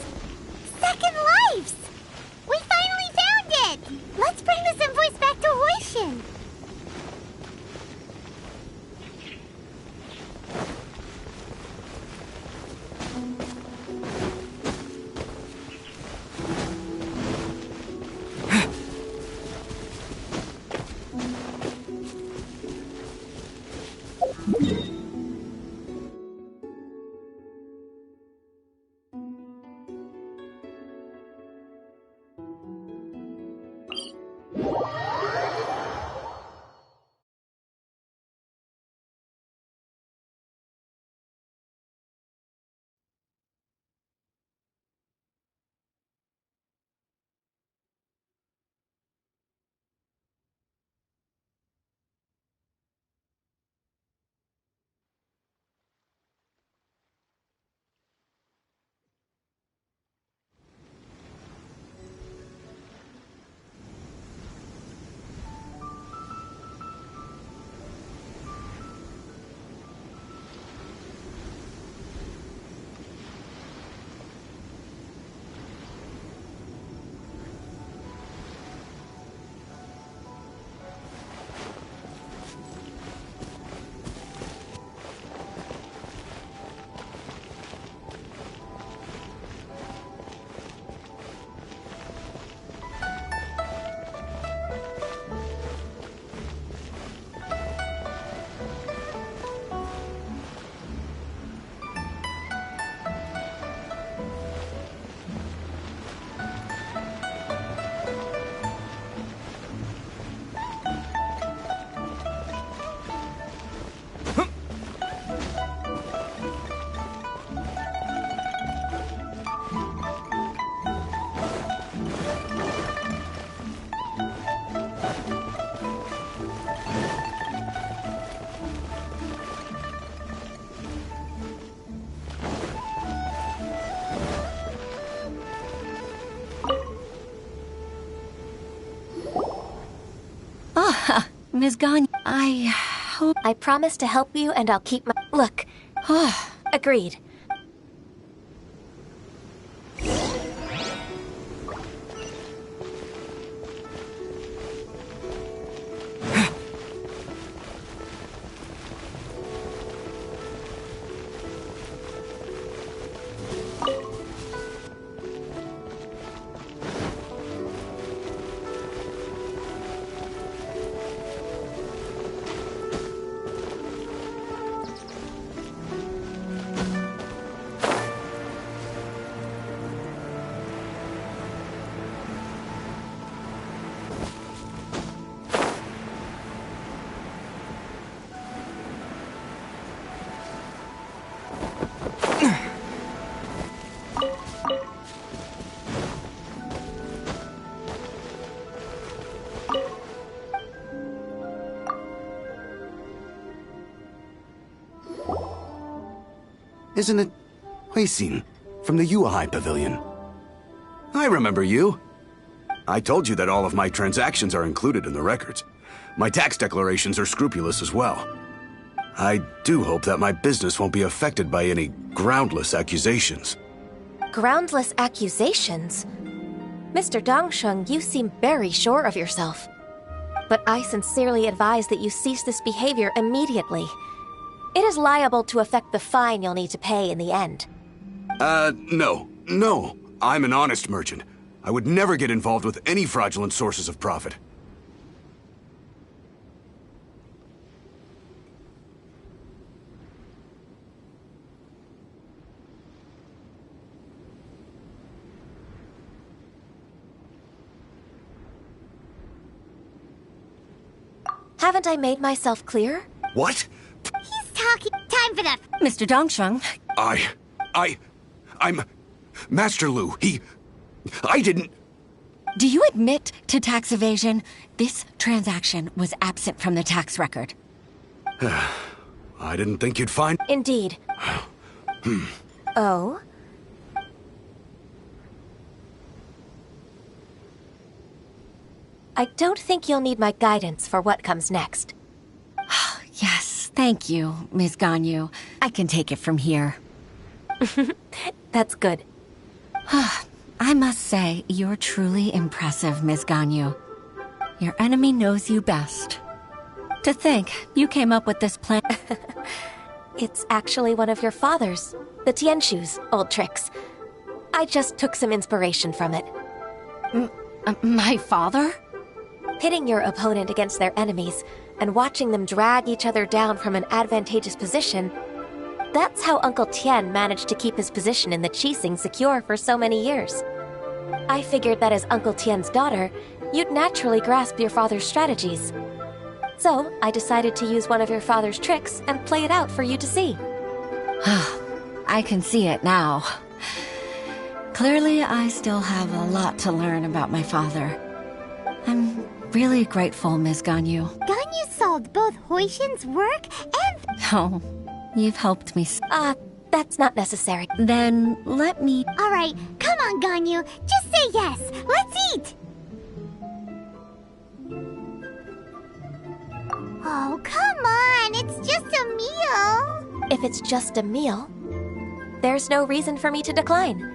Second Lives! We finally found it! Let's bring this invoice back to Hoishin! Ms. Ganyu, I hope... I promise to help you and I'll keep my... Look. Agreed. Isn't it Huixin from the Yuehai Pavilion? I remember you. I told you that all of my transactions are included in the records. My tax declarations are scrupulous as well. I do hope that my business won't be affected by any groundless accusations. Groundless accusations? Mr. Dongsheng, you seem very sure of yourself. But I sincerely advise that you cease this behavior immediately. It is liable to affect the fine you'll need to pay in the end. No. I'm an honest merchant. I would never get involved with any fraudulent sources of profit. Haven't I made myself clear? What? He's talking. Time for that. Mr. Dongsheng. I'm... Master Lu, I didn't... Do you admit to tax evasion? This transaction was absent from the tax record. I didn't think you'd find... Indeed. Oh? I don't think you'll need my guidance for what comes next. Yes, thank you, Ms. Ganyu. I can take it from here. That's good. I must say, you're truly impressive, Ms. Ganyu. Your enemy knows you best. To think, you came up with this plan. It's actually one of your father's, the Tianshu's, old tricks. I just took some inspiration from it. My father? Pitting your opponent against their enemies and watching them drag each other down from an advantageous position. That's how Uncle Tian managed to keep his position in the Qixing secure for so many years. I figured that as Uncle Tian's daughter, you'd naturally grasp your father's strategies. So, I decided to use one of your father's tricks and play it out for you to see. I can see it now. Clearly, I still have a lot to learn about my father. I'm really grateful, Ms. Ganyu. Ganyu solved both Huixin's work and... Oh, you've helped me. That's not necessary. Then let me... All right, come on, Ganyu. Just say yes. Let's eat. Oh, come on. It's just a meal. If it's just a meal, there's no reason for me to decline.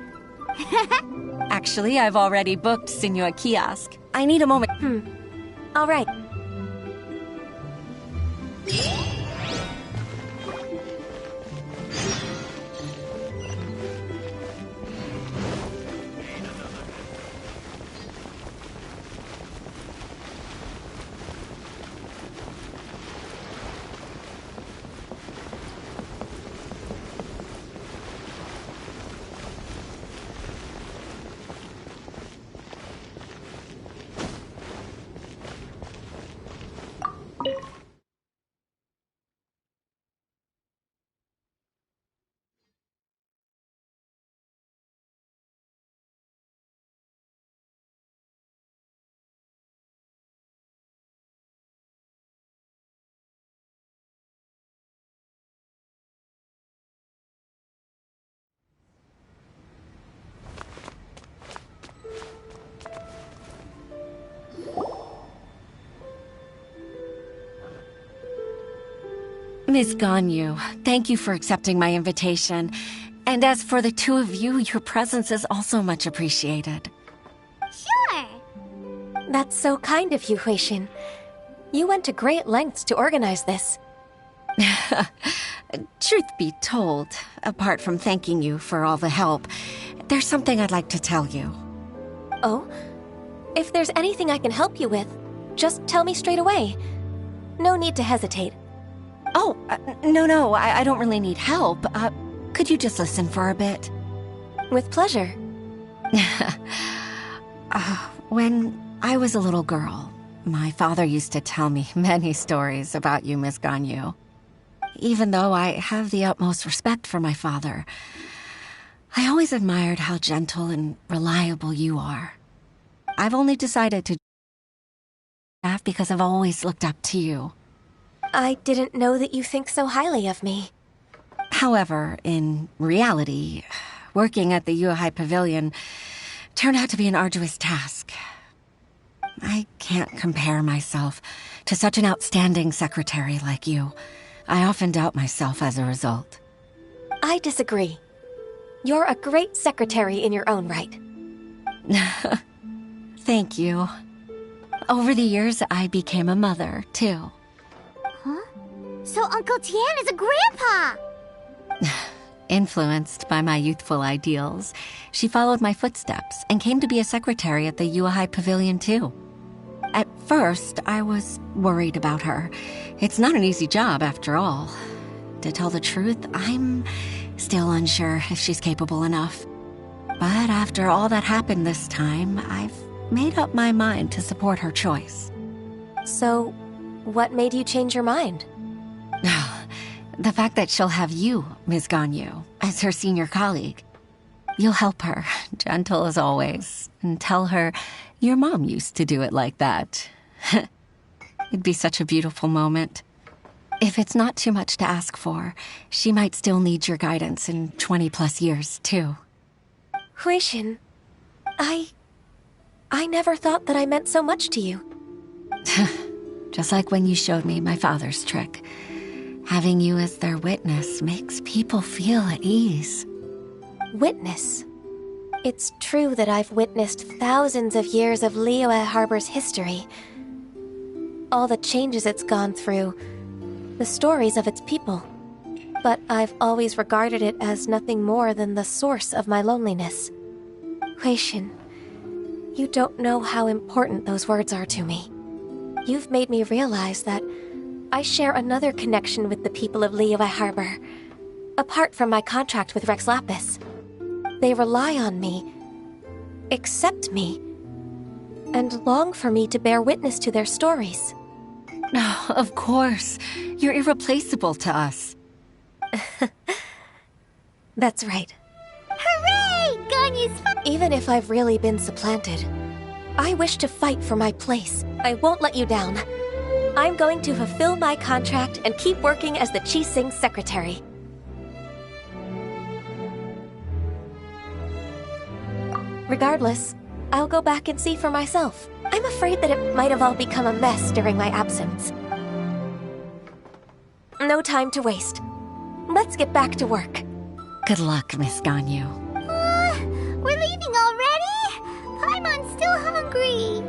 Actually, I've already booked Senor Kiosk. I need a moment. All right. Miss Ganyu, thank you for accepting my invitation. And as for the two of you, your presence is also much appreciated. Sure. That's so kind of you, Huixin. You went to great lengths to organize this. Truth be told, apart from thanking you for all the help, there's something I'd like to tell you. Oh? If there's anything I can help you with, just tell me straight away. No need to hesitate. Oh, no, I don't really need help. Could you just listen for a bit? With pleasure. When I was a little girl, my father used to tell me many stories about you, Miss Ganyu. Even though I have the utmost respect for my father, I always admired how gentle and reliable you are. I've only decided to laugh because I've always looked up to you. I didn't know that you think so highly of me. However, in reality, working at the Yuhai Pavilion turned out to be an arduous task. I can't compare myself to such an outstanding secretary like you. I often doubt myself as a result. I disagree. You're a great secretary in your own right. Thank you. Over the years, I became a mother, too. Huh? So Uncle Tian is a grandpa! Influenced by my youthful ideals, she followed my footsteps and came to be a secretary at the Yuhai Pavilion, too. At first, I was worried about her. It's not an easy job, after all. To tell the truth, I'm still unsure if she's capable enough. But after all that happened this time, I've made up my mind to support her choice. So, what made you change your mind? The fact that she'll have you, Ms. Ganyu, as her senior colleague. You'll help her, gentle as always, and tell her your mom used to do it like that. It'd be such a beautiful moment. If it's not too much to ask for, she might still need your guidance in 20+ years, too. Huixin, I never thought that I meant so much to you. Just like when you showed me my father's trick. Having you as their witness makes people feel at ease. Witness? It's true that I've witnessed thousands of years of Liyue Harbor's history. All the changes it's gone through, the stories of its people. But I've always regarded it as nothing more than the source of my loneliness. Huixin, you don't know how important those words are to me. You've made me realize that I share another connection with the people of Liyue Harbor, apart from my contract with Rex Lapis. They rely on me, accept me, and long for me to bear witness to their stories. Oh, of course. You're irreplaceable to us. That's right. Hooray! Ganyu's fun! Even if I've really been supplanted, I wish to fight for my place. I won't let you down. I'm going to fulfill my contract and keep working as the Qixing secretary. Regardless, I'll go back and see for myself. I'm afraid that it might have all become a mess during my absence. No time to waste. Let's get back to work. Good luck, Miss Ganyu. We're leaving already? Paimon's still hungry.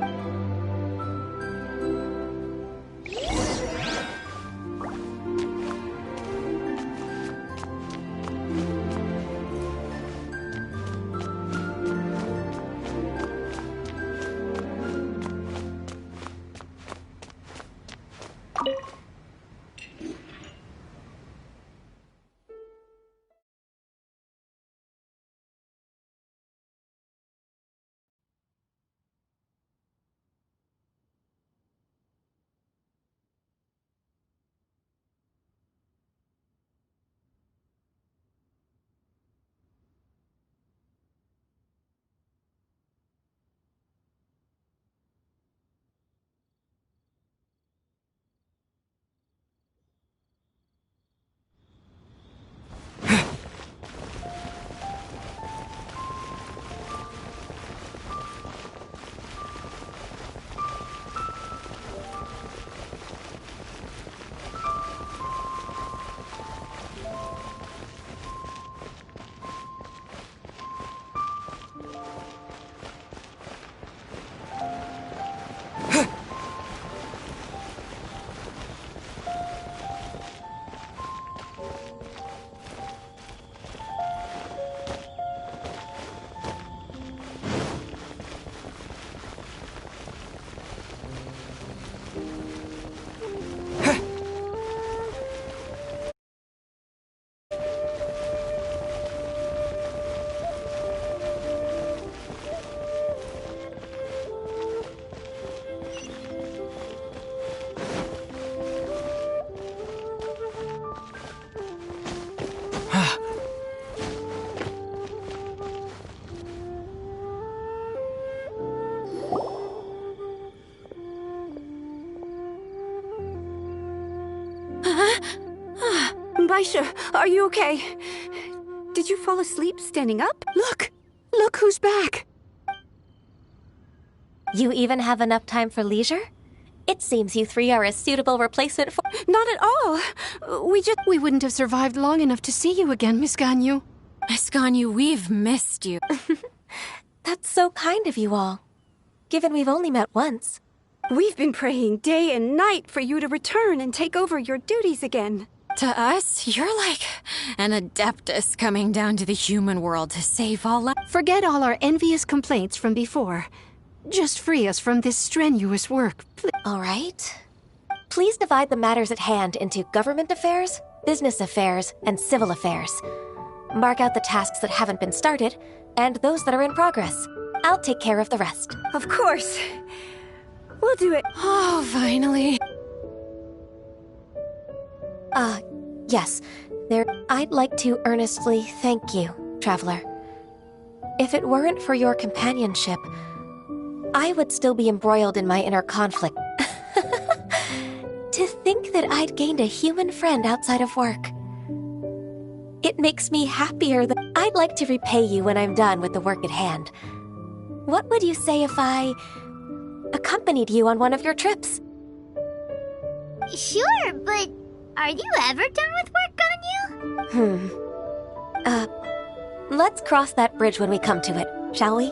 Aisha, are you okay? Did you fall asleep standing up? Look! Look who's back! You even have enough time for leisure? It seems you three are a suitable replacement for— Not at all. We wouldn't have survived long enough to see you again, Miss Ganyu. Miss Ganyu, we've missed you. That's so kind of you all, given we've only met once. We've been praying day and night for you to return and take over your duties again. To us, you're like an adeptus coming down to the human world to save all lives. Forget all our envious complaints from before. Just free us from this strenuous work, please. All right. Please divide the matters at hand into government affairs, business affairs, and civil affairs. Mark out the tasks that haven't been started, and those that are in progress. I'll take care of the rest. Of course. We'll do it. Oh, finally. Yes. I'd like to earnestly thank you, Traveler. If it weren't for your companionship, I would still be embroiled in my inner conflict. To think that I'd gained a human friend outside of work. It makes me happier that I'd like to repay you when I'm done with the work at hand. What would you say if I accompanied you on one of your trips? Sure, but are you ever done with work, Ganyu? Let's cross that bridge when we come to it, shall we?